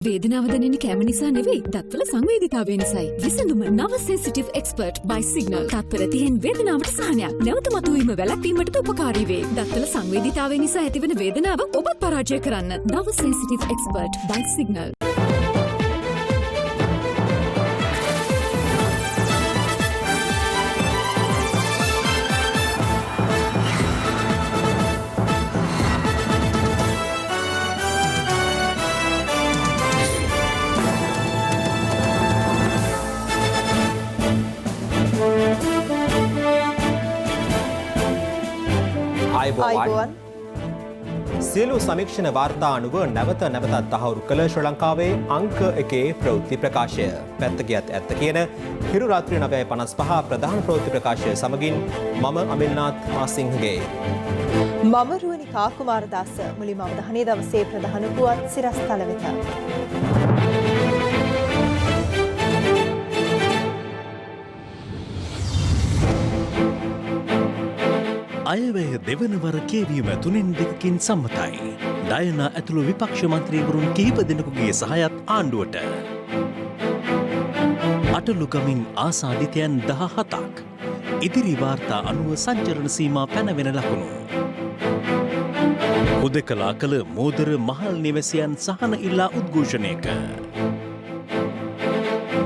වේදනාව දැනෙන කැම නිසා නෙවෙයි දත්වල සංවේදීතාවය නිසායි. විසඳුම නව සෙන්සිටිව් එක්ස්පර්ට් by සිග්නල්. තත්පර 30න් වේදනාවට සහනයක්. නැවත මතුවීම වැළැක්වීමටද උපකාරී වේ. දත්වල සංවේදීතාවය නිසා ඇතිවන වේදනාව ඔබත් පරාජය කරන්න. නව සෙන්සිටිව් එක්ස්පර්ට් by සිග්නල්. ආයුබෝවන් සියලු සමීක්ෂණ වාර්තා අනුව නැවත නැවතත් තහවුරු කළ ශ්‍රී ලංකාවේ අංක 1 ප්‍රවෘත්ති ප්‍රකාශය. පැත්තකියත් ඇත්ත කියන හිරු රාත්‍රී 9:55 ප්‍රධාන ප්‍රවෘත්ති ප්‍රකාශය සමගින් මම අමිල්නාත් මාසිංහගේ. මම රුවනිකා කුමාරදාස. මුලින්ම අවධානය දවසේ ප්‍රධාන පුවත් සිරස්තල වෙත. අයවැය දෙවන වර කියවීම 3-2කින් සම්මතයි. ඩයනා ඇතුළු විපක්ෂ මන්ත්‍රීවරුන් කිහිප දෙනෙකුගේ සහයත් ආණ්ඩුවට. අටලුගමින් ආසාදිතයන් 17ක්. ඉදිරි වාර්තා අනුව සංචරණ සීමා පැනවෙන ලකුණු. හුදකලා කළ මෝදර මහල් නිවැසියන් සහන ඉල්ලා උද්ඝෝෂණයක.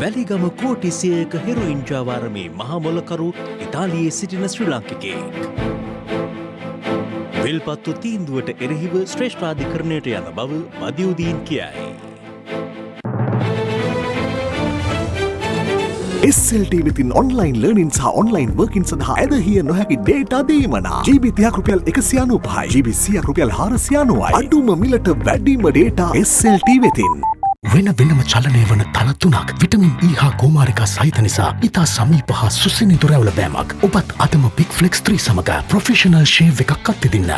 වැලිගම කෝටි 100ක හෙරොයින් ජාවාරමේ මහමොලකරු ඉතාලියේ සිටින ශ්‍රී ලාංකිකයෙක්. විල්පත්තු තීන්දුවට එරෙහිව ශ්‍රේෂ්ඨාධිකරණයට යන බව මදියුදීන් කියයි. SLT වෙතින් ඔන්ලයින් ලර්නින් සහ ඔන්ලයින් වර්කින් සඳහා ඇදහිය නොහැකි ඩේටා දීමනා GB 30ක් රුපියල් 195යි GB 100ක් රුපියල් 490යි අඩුම මිලට වැඩිම ඩේටා SLT වෙතින්. වෙන වෙනම චලනය වන තල 3ක් විටමින් E හා කුමාරිකා සහිත නිසා ඉතා සමීප හා සුසිනිදු රැවුල බෑමක්. ඔබත් අදම බිග් ෆ්ලෙක්ස් 3 සමග ප්‍රොෆෙෂනල් ෂේව් එකක් අත්විඳින්න.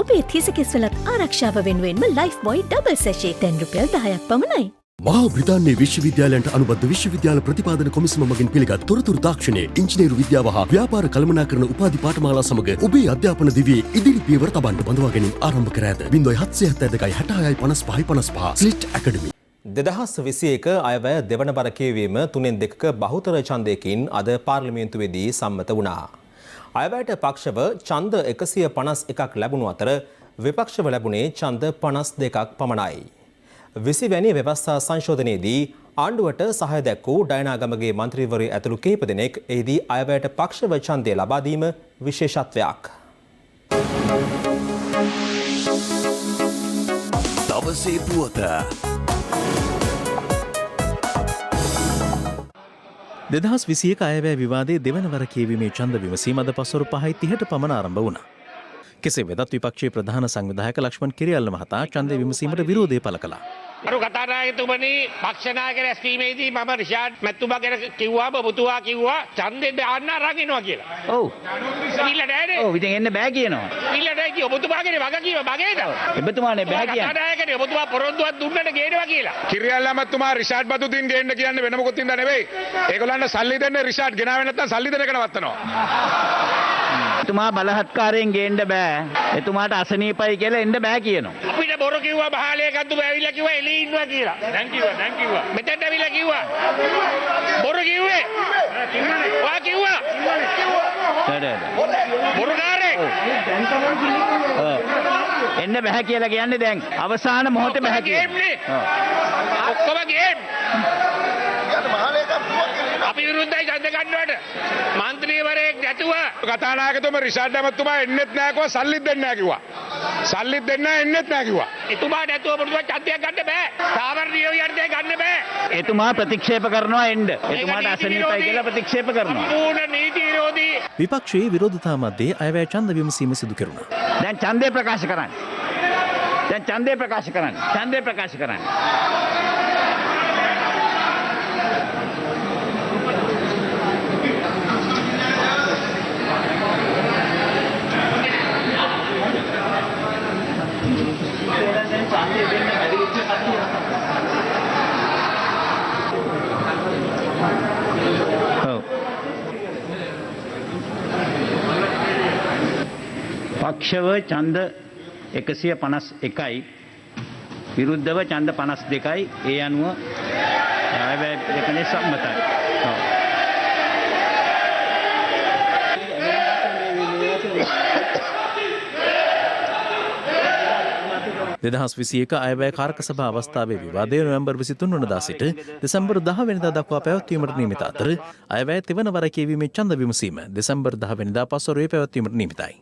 ඔබේ තිසකෙස්වලත් ආරක්ෂාව වෙනුවෙන්ම ලයිෆ් බොයි ඩබල් සැෂේ රුපියල් 10ක් පමණයි. මහා බ්‍රිතාන්‍යයේ විශ්වවිද්‍යාලයන්ට අනුබද්ධ විශ්වවිද්‍යාල ප්‍රතිපාදන කොමිසම මගින් පිළිගත් තොරතුරු තාක්ෂණයේ ඉංජිනේරු විද්‍යාව හා ව්‍යාපාර කළමනාකරණ උපාධි පාඨමාලා සමග ඔබේ අධ්‍යාපන දිවියේ ඉදිරි පියවර තබන්න බඳවා ගැනීම ආරම්භ කර ඇත. 0772665555 ස්ලිට් ඇකඩමි. 2021 අයවැය දෙවන බර කියවීම 3-2ක බහුතර ඡන්දයකින් අද පාර්ලිමේන්තුවේදී සම්මත වුණා. අයවැයට පක්ෂව ඡන්ද 151ක් ලැබුණු අතර විපක්ෂව ලැබුණේ ඡන්ද 52ක් පමණයි. 20 වැනි ව්‍යවස්ථා සංශෝධනයේදී ආණ්ඩුවට සහාය දැක්වූ ඩයනාගමගේ මන්ත්‍රීවරයෝ ඇතුළු කිහිප දෙනෙක් එහිදී අයවැයට පක්ෂව ඡන්දය ලබා දීම විශේෂත්වයක්. දවසේ පුවත 2021 අයවැය විවාදයේ දෙවන වර කියවීමේ ඡන්ද විමසීම අද පසුරු 5:30ට පමණ ආරම්භ වුණා. කෙසේ වෙතත් විපක්ෂයේ ප්‍රධාන සංවිධායක ලක්ෂ්මන් කිරියල්ල මහතා ඡන්ද විමසීමට විරෝධය පළ කළා. අරු කතානායකතුමනි පක්ෂ නායක රැස්වීමේදී මම රිෂාඩ් මැතිතුමා ගැන කිව්වාම ඔබතුමා කිව්වා ඡන්දේ දාන්න අරන් එනවා කියලා. ඔව්. ඉල්ල නෑනේ. ඔව් ඉතින් එන්න බෑ කියනවා. ඉල්ල නෑ කිය ඔබතුමාගේ වගකීම මගේද? ඔබතුමානේ බෑ කියන්නේ. කතානායකනේ ඔබතුමා පොරොන්දුවක් දුන්නට ගේනවා කියලා. කිරියල්ලා මැතිතුමා රිෂාඩ් බදුදීන් ගේන්න කියන්නේ වෙන මොකොත් ඉඳ නෙවෙයි. ඒගොල්ලන්ට සල්ලි දෙන්නේ රිෂාඩ් ගෙනාවේ නැත්නම් සල්ලි දෙන එක නවත්තනවා. එතුමා බලහත්කාරයෙන් ගේන්න බෑ. එතුමාට අසනීපයි කියලා එන්න බෑ කියනවා. අපිට බොර කිව්වා බහාලේ කද්දු ඇවිල්ලා කිව්වා එළී ඉන්නවා කියලා. දැන් කිව්වා. මෙතෙන්ට ඇවිල්ලා කිව්වා. බොර කිව්වේ. ඔයා කිව්වා. බොරකාරේ. එන්න බෑ කියලා කියන්නේ දැන් අවසාන මොහොතේ බෑ කියන්නේ. ඔක්කොම ගේම්. අපි විරුද්ධයි ඡන්ද ගන්නවට. මන්ත්‍රීවරයෙක් නැතුව කතානායකතුමා රිෂාඩ් මැතිතුමා එන්නෙත් නෑ කිව්වා සල්ලිත් දෙන්නේ නෑ කිව්වා. සල්ලිත් දෙන්නේ නෑ එන්නෙත් නෑ කිව්වා. එතුමා නැතුව ඔබතුමා ඡන්දයක් ගන්න බෑ. සාමාන්‍ය යර්ධය ගන්න බෑ. එතුමා ප්‍රතික්ෂේප කරනවා එන්න. එතුමාට අසනීපයි කියලා ප්‍රතික්ෂේප කරනවා. සම්පූර්ණ නීති විරෝධී. විපක්ෂයේ විරෝධතා මැද්දේ අයවැය ඡන්ද විමසීම සිදු කෙරුණා. දැන් ඡන්දේ ප්‍රකාශ කරන්න. ඡන්දේ ප්‍රකාශ කරන්න. පක්ෂව ඡන්ද 151යි විරුද්ධව ඡන්ද 52යි. ඒ අනුව අයවැය දෙකනේ සම්මතයි. ඔව්. දෙදහස් 21 අයවැය කාරක සභා අවස්ථාවේ විවාදය නොවැම්බර් 23 වනදා සිට දෙසැම්බර් 10 වෙනිදා දක්වා පැවැත්වීමට නියමිත අතර අයවැය තෙවන වර කියවීමේ ඡන්ද විමසීම දෙසැම්බර් 10 වෙනිදා පස්වරුවේ පැවැත්වීමට නියමිතයි.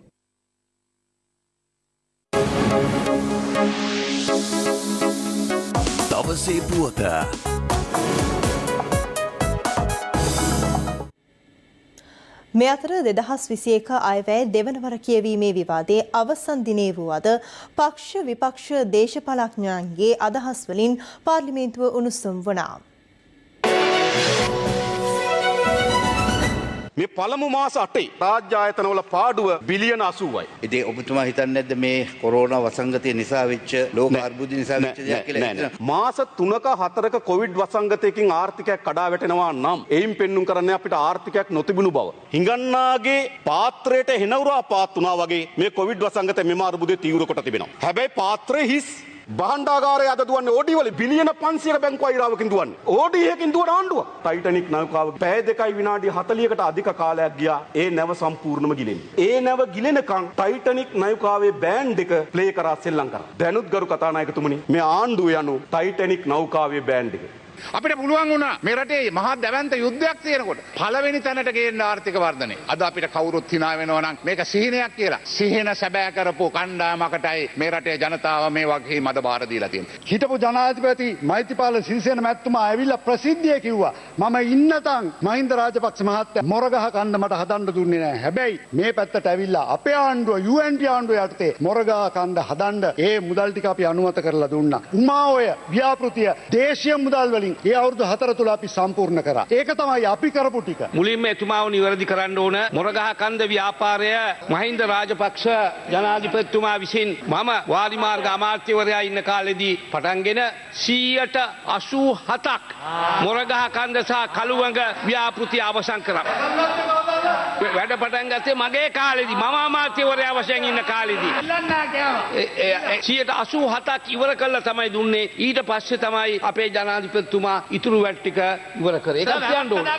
දවසේ පුවත මේ අතර 2021 අයවැය දෙවනවර කියවීමේ විවාදයේ අවසන් දිනේ වූ අද පක්ෂ විපක්ෂ දේශපාලඥයන්ගේ අදහස් වලින් පාර්ලිමේන්තුව උණුසුම් වුණා. මේ පළමු මාස 8 රාජ්‍ය ආයතනවල පාඩුව බිලියන 80යි. ඉතින් ඔබතුමා හිතන්නේ නැද්ද මේ කොරෝනා වසංගතය නිසා වෙච්ච ලෝක අර්බුදය නිසා වෙච්ච දෙයක් කියලා? මාස 3ක 4ක කොවිඩ් වසංගතයකින් ආර්ථිකයක් කඩා වැටෙනවා නම් එයින් පෙන්눔 කරන්නේ අපිට ආර්ථිකයක් නොතිබුණු බව. හිඟන්නාගේ පාත්‍රයට හෙනවුරා පාත් වුණා වගේ මේ කොවිඩ් වසංගතය මෙම අර්බුදය තීව්‍ර කොට තිබෙනවා. හැබැයි පාත්‍රය හිස්. බහණ්ඩාගාරය අද දුවන්නේ ඕඩි වල බිලියන 500ක බැංකු අයිරාවකින් දුවන්නේ. ඕඩි එකකින් දුවන ආණ්ඩුව. ටයිටැනික් නෞකාව පැය 2යි විනාඩි 40කට අධික කාලයක් ගියා ඒ නැව සම්පූර්ණම ගිලෙන්නේ. ඒ නැව ගිලෙනකන් ටයිටැනික් නෞකාවේ බෑන්ඩ් එක ප්ලේ කරා සෙල්ලම් කරා. දැනුත් ගරු කතානායකතුමනි මේ ආණ්ඩුව යනු ටයිටැනික් නෞකාවේ බෑන්ඩ් එක. අපිට පුළුවන් වුණා මේ රටේ මහා දැවැන්ත යුද්ධයක් තියෙනකොට පළවෙනි තැනට ගේන්න ආර්ථික වර්ධනය. අද අපිට කවුරුත් hina වෙනවා නම් මේක සිහිනයක් කියලා. සිහින සැබෑ කරපු කණ්ඩායමකටයි මේ රටේ ජනතාව මේ වගේ මද බාර දීලා තියෙන්නේ. හිටපු ජනාධිපති මෛත්‍රීපාල සිරිසේන මැතිතුමා ඇවිල්ලා ප්‍රසිද්ධියේ කිව්වා මම ඉන්නතන් මහින්ද රාජපක්ෂ මහත්තයා මොරගහ කන්ද මට හදන්න දුන්නේ නැහැ. හැබැයි මේ පැත්තට ඇවිල්ලා අපේ ආණ්ඩුව UNT ආණ්ඩුව යටතේ මොරගහ කන්ද හදන්න ඒ මුදල් ටික අපි අනුමත කරලා දුන්නා. උමා ඔය ව්‍යාපෘතිය දේශීය මුදල් වලින් ඒ අවුරුදු 4 තුල අපි සම්පූර්ණ කරා. ඒක තමයි අපි කරපු ටික. මුලින්ම එතුමාව නිවැරදි කරන්න ඕන. මොරගහ කන්ද ව්‍යාපාරය මහින්ද රාජපක්ෂ ජනාධිපතිතුමා විසින් මම වාරිමාර්ග අමාත්‍යවරයා ඉන්න කාලෙදී පටන්ගෙන 87%ක් මොරගහ කන්ද සහ කළුවඟ ව්‍යාපෘතිය අවසන් කරා. වැඩ පටන් ගත්තේ මගේ කාලෙදී මම අමාත්‍යවරයා වශයෙන් ඉන්න කාලෙදී 87%ක් ඉවර කළා තමයි දුන්නේ. ඊට පස්සේ තමයි අපේ ජනාධිපතිතුමා ඉතුරු වැට් ටික ඉවර කරේ. ඒක කියන්න ඕනේ.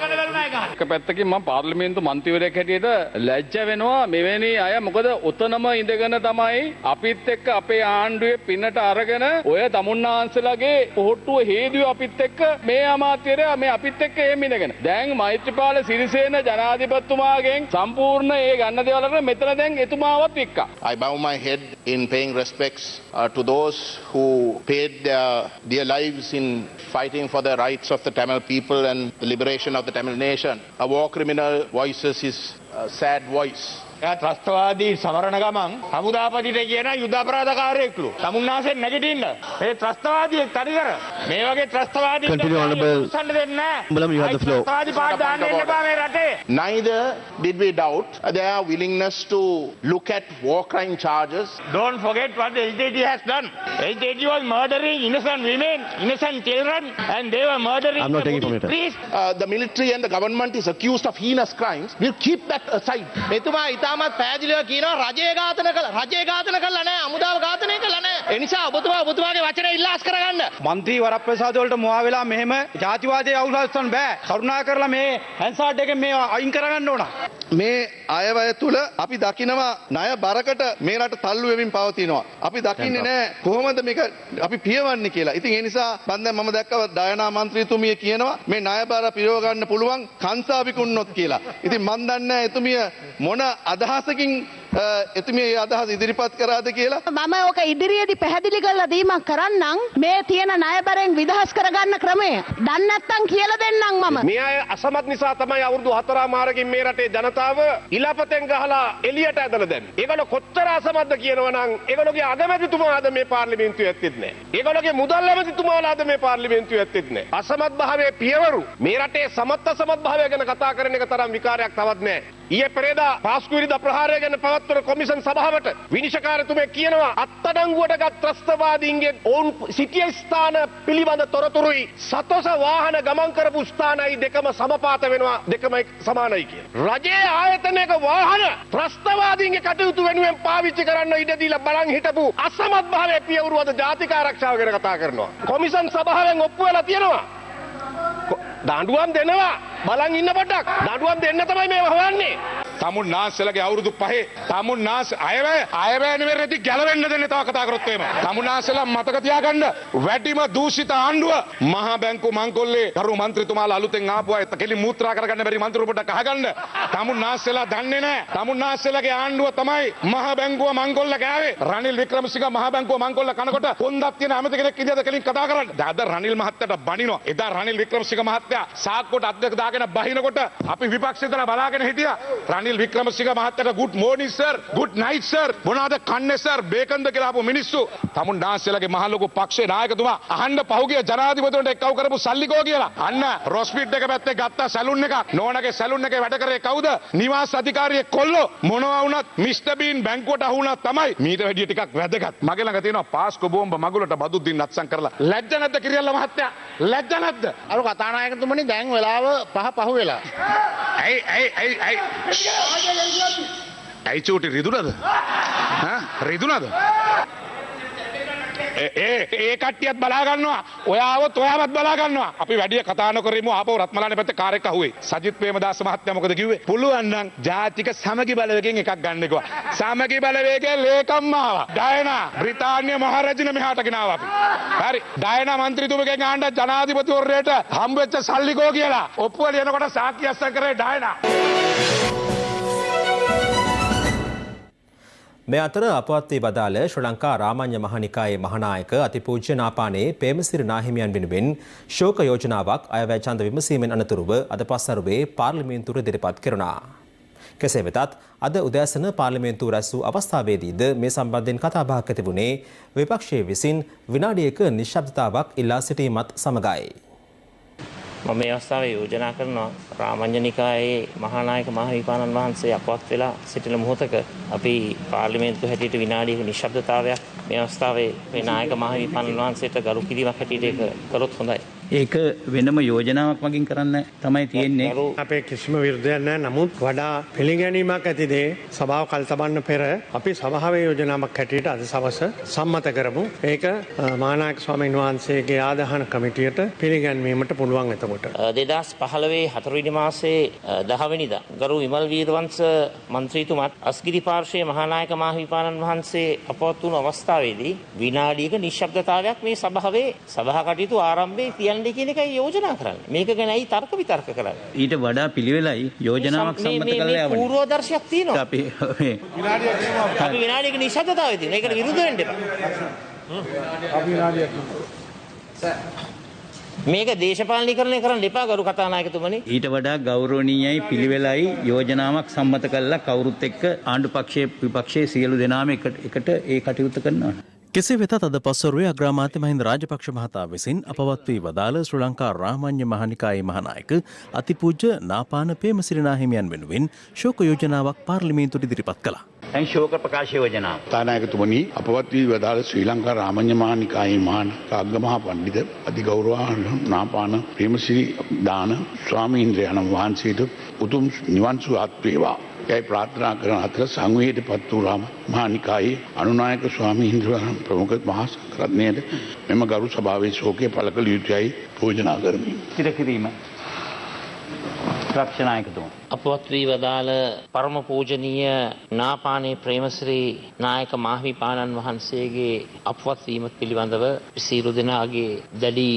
එක පැත්තකින් මම පාර්ලිමේන්තු මන්ත්‍රීවරයෙක් හැටියට ලැජ්ජ වෙනවා මෙවැනි අය මොකද ඔතනම ඉඳගෙන තමයි අපිත් එක්ක අපේ ආණ්ඩුවේ පින්නට අරගෙන ඔය තමුන්නාන්සලාගේ පොහොට්ටුව හේදුවේ අපිත් එක්ක මේ අමාත්‍යවරයා මේ අපිත් එක්ක එහෙම ඉඳගෙන දැන් මෛත්‍රීපාල සිරිසේන ජනාධිපතිතුමාගෙන් සම්පූර්ණ ඒ ගන්න දේවල් අරගෙන මෙතන දැන් එතුමාවත් එක්ක. I bow my head in paying respects to those who paid their lives in fighting for the rights of the Tamil people and the liberation of the Tamil nation. A war criminal voices his sad voice. ත්‍රස්තවාදී සමරණ ගමන් හමුදාපතිට කියන යුද අපරාධකාරයෙක්ලු. තමුන්නාසෙන් නැගිටින්න. මේ ත්‍රස්තවාදියෙක් තනිකර. මේ වගේ ත්‍රස්තවාදීන් උස්සන්න දෙන්නේ නැහැ. ත්‍රස්තවාදී පාඩ දාන්න එන්න එපා මේ රටේ. Neither did we doubt their willingness to look at war crime charges. Don't forget what the LTT has done. LTT was murdering innocent women, innocent children, and they were murdering I'm not taking from it. Please, the military and the government is accused of heinous crimes. We'll keep that aside. මෙතුමා ඉතාමත් පැහැදිලිව කියනවා රජය ඝාතන කළා නෑ, අමුදාව ඝාතනය කළා නෑ. ඒ නිසා ඔබතුමාගේ වචනේ ඉල්ලාස් කරගන්න. මන්ත්‍රී වරප්‍රසාද වලට මොහා වෙලා මෙහෙම ජාතිවාදයේ අවුලස්සන්න බෑ. කරුණා කරලා මේ හැන්සාඩ් එකෙන් මේ අයින් කරගන්න ඕන. මේ අයවැය තුල අපි දකිනවා ණය බරකට මේ රට තල්ලු වෙමින් පවතිනවා. අපි දකින්නේ නැහැ කොහොමද මේක අපි පියවන්නේ කියලා. ඉතින් ඒ නිසා මම දැක්කව ඩයනා මන්ත්‍රීතුමිය කියනවා මේ ණය බර පිරව ගන්න පුළුවන් කංසාවිකුන්නොත් කියලා. ඉතින් මන් දන්නේ එතුමිය මොන අදහසකින් එතුමිය අදහස ඉදිරිපත් කරාද කියලා. මම ඕක ඉදිරියේදී පැහැදිලි කරලා දීමක් කරන්නම්. මේ තියෙන ණයබරෙන් විදහස් කරගන්න ක්‍රමය. දන්නේ නැත්නම් කියලා දෙන්නම් මම. මේ අය අසමත් නිසා තමයි අවුරුදු 4මාරකින් මේ රටේ ජනතාව ඉලපතෙන් ගහලා එළියට ඇදලා දැම්මේ. ඒගොල්ලෝ කොච්චර අසමත්ද කියනවනම් ඒගොල්ලෝගේ අගමැතිතුමාද මේ පාර්ලිමේන්තුවේ ඇත්තෙත් නැහැ. ඒගොල්ලෝගේ මුදල් ඇමතිතුමාලාද මේ පාර්ලිමේන්තුවේ ඇත්තෙත් නැහැ. අසමත් භාවයේ පියවරු මේ රටේ සමත් අසමත් භාවය ගැන කතා කරන එක තරම් විකාරයක් තවත් නැහැ. ඊයේ පෙරේදා පාස්කුවිරිදා ප්‍රහාරය ගැන පවත්වන කොමිෂන් සභාවට විනිශ්චයකාරතුමේ කියනවා අත්අඩංගුවටගත් ත්‍රස්තවාදීන්ගේ ඔවුන් සිටිය ස්ථාන පිළිබඳ තොරතුරුයි සතොස වාහන ගමන් කරපු ස්ථානයි දෙකම සමපාත වෙනවා දෙකම සමානයි කියලා. රජයේ ආයතනයක වාහන ත්‍රස්තවාදීන්ගේ කටයුතු වෙනුවෙන් පාවිච්චි කරන්න ඉඩ දීලා බලන් හිටපු අසමත් භාවයේ පියවරු අද ජාතික ආරක්ෂාව ගැන කතා කරනවා. කොමිෂන් සභාවෙන් ඔප්පු වෙලා තියෙනවා. දඬුවම් දෙනවා බලන් ඉන්න පොඩ්ඩක්. දඬුවම් දෙන්න තමයි මේව හොයන්නේ. තමුන් නාස්සලගේ අවුරුදු 5 තමුන් නාස් අයවැය නෙවෙයි ගැලවෙන්න දෙන්නේ තව කතා කරොත් එහෙම. තමුන් නාස්සලා මතක තියාගන්න වැඩිම දූෂිත ආණ්ඩුව මහා බැංකු මංකොල්ලේ කරු මන්ත්‍රීතුමාලා අලුතෙන් ආපු අය කෙලි මූත්‍රා කරගන්න බැරි මන්ත්‍රී පොඩක් අහගන්න. තමුන් නාස්සලා දන්නේ නැහැ. තමුන් නාස්සලාගේ ආණ්ඩුව තමයි මහා බැංකුව මංකොල්ල ගාවේ. රනිල් වික්‍රමසිංහ මහා බැංකුව මංකොල්ල කනකොට කොන්දක් තියෙන ඇමති කෙනෙක් ඉඳලා කෙලින් කතා කරන්නේ. අද රනිල් මහත්තයාට බනිනවා. එදා රනිල් වික්‍රමසිංහ මහත්තයා සාක්කුවට අත් දෙක දාගෙන බහිනකොට අපි විපක්ෂේ දාලා බලාගෙන හිටියා. රනිල් වික්‍රමසිංහ මහත්තයාට good morning sir, good night sir, මොනවාද කන්නේ sir, බේකන්ද කියලා ආපු මිනිස්සු. තමුන් නාස්සලාගේ මහ ලොකු පක්ෂේ නායකතුමා අහන්න පහුගිය ජනාධිපතිවරට එක්කව කරපු සල්ලිකෝ කියලා. අන්න රොස්පිට් එක පැත්තේ ගත්ත සැලුන් එක. නෝනගේ සැලුන් එකේ වැඩ කරේ කවුද? නිවාස අධිකාරියෙක් කොල්ලෝ. මොනවා වුණත් මිස්ටර් බීන් බැංකුවට අහු වුණා තමයි. මීට වැඩිය ටිකක් වැදගත්. මගේ ළඟ තියෙනවා පාස්කෝ බෝම්බ මගුලට බදු දින් අත්සන් කරලා. ලැජ්ජ නැද්ද කිරියල්ල මහත්තයා? ලැජ්ජ නැද්ද? අර කතානායකතුමනි දැන් වෙලාව පහ වෙලා. ඇයි චූටි රිදුනද? රිදුනද? ඒ කට්ටියත් බලා ගන්නවා. ඔයාවත් ඔයාවත් බලා ගන්නවා. අපි වැඩි කතා නොකරමු. ආපහු රත්මලානේ පැත්තේ කාර් එක අහුවේ. සජිත් ප්‍රේමදාස මහත්තයා මොකද කිව්වේ? පුළුවන් නම් ජාතික සමගි බලවේගයෙන් එකක් ගන්න කිව්වා. සමගි බලවේගයේ ලේකම් ආවා. ඩයනා බ්‍රිතාන්‍ය මහරජින මෙහාට ගෙනාවා අපි. හරි. ඩයනා මන්ත්‍රීතුමගෙන් ආණ්ඩ ජනාධිපතිවරයාට හම්බෙච්ච සල්ලිකෝ කියලා. ඔප්පුව ලියනකොට සාක්ෂි අස්සම් කරේ ඩයනා. මේ අතර අපවත් වී වදාළ ශ්‍රී ලංකා රාමඤ්ඤ මහනිකායේ මහානායක අතිපූජ්‍ය නාපානේ පේමසිරි නාහිමියන් වෙනුවෙන් ශෝක යෝජනාවක් අයවැය ඡන්ද විමසීමෙන් අනතුරුව අද පස්වරුවේ පාර්ලිමේන්තුවට ඉදිරිපත් කෙරුණා. කෙසේ වෙතත් අද උදෑසන පාර්ලිමේන්තුව රැස් වූ අවස්ථාවේදීද මේ සම්බන්ධයෙන් කතාබහක් ඇතිවුණේ විපක්ෂයේ විසින් විනාඩියක නිශ්ශබ්දතාවක් ඉල්ලා සිටීමත් සමගයි. මම මේ අවස්ථාවේ යෝජනා කරනවා රාමඤ්ඤ නිකායේ මහානායක මහවිපාණන් වහන්සේ අපවත් වෙලා සිටින මොහොතක අපි පාර්ලිමේන්තුව හැටියට විනාඩියක නිශ්ශබ්දතාවයක් මේ අවස්ථාවේ මේ නායක මහවිපාණන් වහන්සේට ගරු කිරීමක් හැටියට ඒක කරොත් හොඳයි. ඒක වෙනම යෝජනාවක් වගින් කරන්න තමයි තියෙන්නේ. අපේ කිසිම විරුද්ධයක් නැහැ. නමුත් වඩා පිළිගැනීමක් ඇති දේ සභාව කල්තබන්න පෙර අපි සභාවේ යෝජනාවක් හැටියට අද සවස සම්මත කරමු. ඒක මහානායක ස්වාමීන් වහන්සේගේ ආදාහන කමිටියට පිළිගැන්වීමට පුළුවන්. එතකොට 2015 4 වෙනි මාසයේ 10 වෙනිදා ගරු විමල් වීරවංශ මන්ත්‍රීතුමත් අස්ගිරි පාර්ශ්වයේ මහානායක මහවිපාණන් වහන්සේ අපවත් වුණු අවස්ථාවේදී විනාඩියක නිශ්ශබ්දතාවයක් මේ සභාවේ සභා කටයුතු ආරම්භයේ තියන්නේ කියන එකයි යෝජනා කරන්නේ. මේක ගැනයි තර්ක විතර්ක කරන්නේ. ඊට වඩා පිළිවෙලයි යෝජනාවක් සම්මත කරලා යවන්නේ. පූර්වදර්ශයක් තියෙනවා. අපි විනාඩියක නිශ්ශබ්දතාවය තියෙනවා. ඒකට විරුද්ධ වෙන්න එපා. අපි විනාඩියක් මේක දේශපාලනීකරණය කරන්න එපා ගරු කතානායකතුමනි. ඊට වඩා ගෞරවනීයයි පිළිවෙලයි යෝජනාවක් සම්මත කළා කවුරුත් එක්ක ආණ්ඩු පක්ෂයේ විපක්ෂයේ සියලු දෙනාම එකට ඒ කටයුතු කරනවා. කෙසේ වෙතත් අද පස්වරුවේ අග්‍රාමාත්‍ය මහින්ද රාජපක්ෂ මහතා විසින් අපවත් වී වදාළ ශ්‍රී ලංකා රාමඤ්ඤ මහනිකායේ මහානායක අතිපූජ්‍ය නාපාන පේමසිරි නාහිමියන් වෙනුවෙන් ශෝක යෝජනාවක් පාර්ලිමේන්තුවට ඉදිරිපත් කළා. දැන් ශෝක ප්‍රකාශ යෝජනාව. තානායකතුමනි අපවත් වී වදාළ ශ්‍රී ලංකා රාමඤ්ඤ මහනිකායේ අග්‍රමහා පඬිත අතිගෞරවාර්හ නාපාන පේමසිරි දාන ස්වාමීන්ද්‍රයන් වහන්සේට උතුම් නිවන් සුවපත් වේවා. යයි ප්‍රාර්ථනා කරන අතර සංවේදීපත් වූ මහානිකායේ අනුනායක ස්වාමීන්ද්‍රයන් ප්‍රමුඛ මහා සංඝරත්නයට මෙම ගරු සභාවේ ශෝකය පළ කළ යුතුයයි යෝජනා කරමි. කිරීම රක්ෂනායකතුමා අපවත් වී වදාළ පරම පූජනීය නාපානේ ප්‍රේමශ්‍රී නායක මහවිපාණන් වහන්සේගේ අපවත් වීම පිළිබඳව සියලු දෙනාගේ දැඩි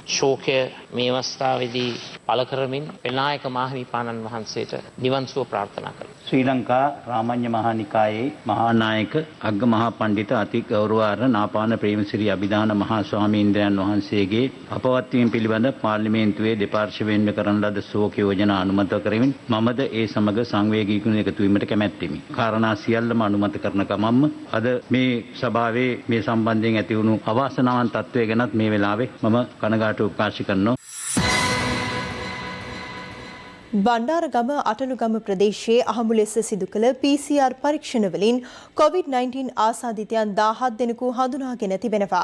ශෝකය මේ අවස්ථාවේදී පළ කරමින් නායක මහවිපාණන් වහන්සේට නිවන් සුව ප්‍රාර්ථනා කරමි. ශ්‍රී ලංකා රාමඤ්ඤ මහානිකායේ මහානායක අග්ගමහා පඬිත අති ගෞරවාර්හ නාපාන ප්‍රේමසිරි අභිදාන මහා ස්වාමීන්ද්‍රයන් වහන්සේගේ අපවත් වීම පිළිබඳ පාර්ලිමේන්තුවේ දෙපාර්ශ්වයෙන් කරන ලද ශෝක යෝජනා අනුමත කරමින් මමද ඒ සමග සංවේගීකරණ එකතු වීමට කැමැත්තෙමි. කාරණා සියල්ලම අනුමත කරන ගමන්ම අද මේ සභාවේ මේ සම්බන්ධයෙන් ඇති වුණු අවාසනාවන්ත තත්ත්වය ගැනත් මේ වෙලාවේ මම කනගාටු ප්‍රකාශ කරනවා. බණ්ඩාරගම අටලුගම ප්‍රදේශයේ අහඹු ලෙස සිදු කළ PCR පරීක්ෂණවලින් COVID-19 ආසාදිතයන් 17 දෙනෙකු හඳුනාගෙන තිබෙනවා.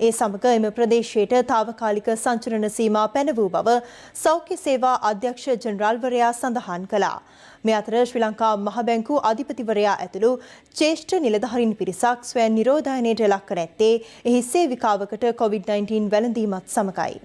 ඒ සමග එම ප්‍රදේශයට තාවකාලික සංචරණ සීමා පැන වූ බව සෞඛ්‍ය සේවා අධ්‍යක්ෂ ජනරාල්වරයා සඳහන් කළා. මේ අතර ශ්‍රී ලංකා මහ බැංකු අධිපතිවරයා ඇතුළු ජ්‍යෙෂ්ඨ නිලධාරීන් පිරිසක් ස්වයං නිරෝධායනයට ලක් කර ඇත්තේ එහි සේවිකාවකට COVID-19 වැළඳීමත් සමගයි.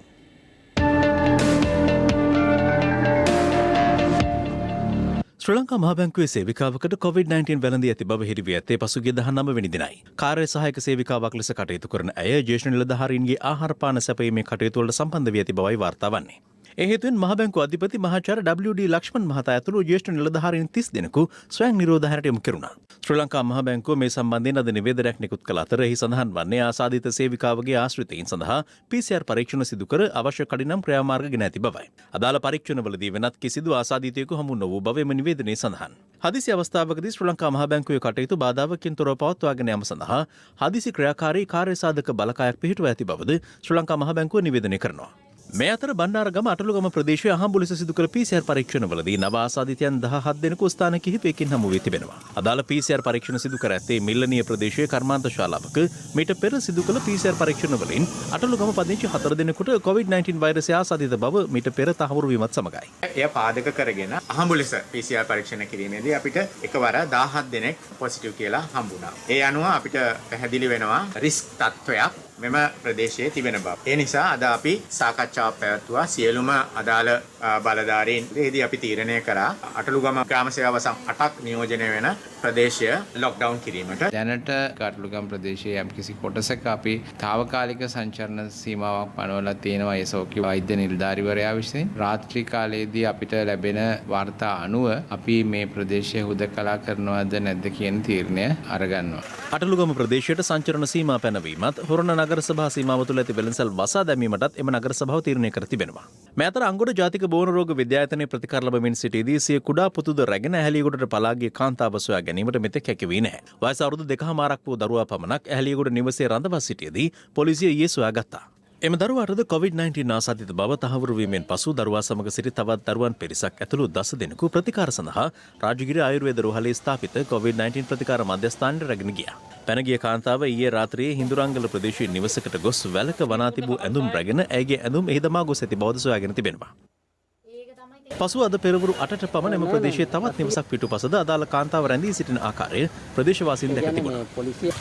ශ්‍රී ලංකා මහ බැංකුවේ සේවිකාවකට COVID-19 වැළඳී ඇති බව හිරිවී ඇත්තේ පසුගිය 19 වෙනි දිනයි. කාර්ය සහායක සේවිකාවක් ලෙස කටයුතු කරන ඇය ජ්‍යෙෂ්ඨ නිලධාරීන්ගේ ආහාර පාන සැපයීමේ කටයුතු වලට සම්බන්ධ වී ඇති බවයි වාර්තා වන්නේ. ඒ හේතුවෙන් මහ බැංකුව අධිපති මහාචාර්ය WD ලක්ෂ්මන් මහතා ඇතුළු ජ්‍යෙෂ්ඨ නිලධාරීන් 30 දෙනෙකු ස්වයං නිරෝධායනයට යොමු කෙරුණා. ශ්‍රී ලංකා මහ බැංකුව මේ සම්බන්ධයෙන් අද නිවේදනයක් නිකුත් කළ අතර එහි සඳහන් වන්නේ ආසාදිත සේවිකාවගේ ආශ්‍රිතයින් සඳහා PCR පරීක්ෂණ සිදු කර අවශ්‍ය කඩිනම් ක්‍රියාමාර්ග ගෙන ඇති බවයි. අදාළ පරීක්ෂණවලදී වෙනත් කිසිදු ආසාදිතයෙකු හමු නොවූ බව එම නිවේදනයේ සඳහන්. හදිසි අවස්ථාවකදී ශ්‍රී ලංකා මහ බැංකුවේ කටයුතු බාධාවකින් තොරව පවත්වාගෙන යාම සඳහා හදිසි ක්‍රියාකාරී කාර්යසාධක බලකායක් පිහිටුවා ඇති බවද ශ්‍රී ලංකා මහ බැංකුව නිවේදනය කරනවා. මේ අතර බණ්ඩාරගම අටලුගම ප්‍රදේශයේ අහඹු ලෙස සිදු කළ PCR පරීක්ෂණවලදී නව ආසාදිතයන් 17 දෙනෙකු ස්ථාන කිහිපයකින් හමු වී තිබෙනවා. අදාළ PCR පරීක්ෂණ සිදු කර ඇත්තේ මිල්ලනීය ප්‍රදේශයේ කර්මාන්ත ශාලාවක මීට පෙර සිදු කළ PCR පරීක්ෂණවලින් අටලුගම පදිංචි 4 දෙනෙකුට COVID-19 වෛරසය ආසාදිත බව මීට පෙර තහවුරු වීමත් සමගයි. එය පාදක කරගෙන අහඹු ලෙස PCR පරීක්ෂණ කිරීමේදී අපිට එකවර 17 දෙනෙක් පොසිටිව් කියලා හම්බුණා. ඒ අනුව අපිට පැහැදිලි වෙනවා රිස්ක් තත්ත්වයක් මෙම ප්‍රදේශයේ තිබෙන බව. ඒ නිසා අද අපි සාකච්ඡාවක් පැවැත්වුවා සියලුම අදාළ බලධාරීන්. ඒදී අපි තීරණය කරා අටලුගම ග්‍රාම සේවා වසම් 8ක් නියෝජනය වෙන ප්‍රදේශය ලොක්ඩවුන් කිරීමට. දැනට අටලුගම ප්‍රදේශයේ යම්කිසි කොටසක අපි තාවකාලික සංචරණ සීමාවක් පනවලා තියෙනවා ඒ සෞඛ්‍ය වෛද්‍ය නිලධාරීවරයා විසින්. රාත්‍රී කාලයේදී අපිට ලැබෙන වාර්තා අනුව අපි මේ ප්‍රදේශය හුදකලා කරනවද නැද්ද කියන තීරණය අරගන්නවා. අටලුගම ප්‍රදේශයට සංචරණ සීමා පැනවීමත් හොරණ නගර සභා සීමාව තුළ ඇති වෙළඳසල් වසා දැමීමටත් එම නගර සභාව තීරණය කර තිබෙනවා. මේ අතර අංගොඩ ජාතික බෝන රෝග විද්‍යායතනයේ ප්‍රතිකාර ලැබමින් සිටියේදී සිය කුඩා පුතුද රැගෙන ඇහැලියගොඩට පලා ගිය කාන්තාව සොයා ගැනීමට මෙතෙක් හැකි වී නැහැ. වයස අවුරුදු 2කමාරක් වූ දරුවා පමණක් ඇහැලියගොඩ නිවසේ රඳවා සිටියේදී පොලිසිය ඊයේ සොයාගත්තා. එම දරුවාටද COVID-19 ආසාදිත බව තහවුරු වීමෙන් පසු දරුවා සමග සිටි තවත් දරුවන් පිරිසක් ඇතුළු 10 දෙනෙකු ප්‍රතිකාර සඳහා රාජගිරි ආයුර්වේද රෝහලේ ස්ථාපිත COVID-19 ප්‍රතිකාර මධ්‍යස්ථානයට රැගෙන ගියා. පැනගිය කාන්තාව ඊයේ රාත්‍රියේ හිඳුරංගල ප්‍රදේශයේ නිවසකට ගොස් වැලක වනා තිබූ ඇඳුම් රැගෙන ඇයගේ ඇඳුම් එහි දමා ගොස් ඇති බවද සොයාගෙන තිබෙනවා. පසු අද පෙරවරු 8ට පමණ එම ප්‍රදේශයේ තවත් නිවසක් පිටුපසද අදාළ කාන්තාව රැඳී සිටින ආකාරය ප්‍රදේශවාසීන් දැක තිබුණා.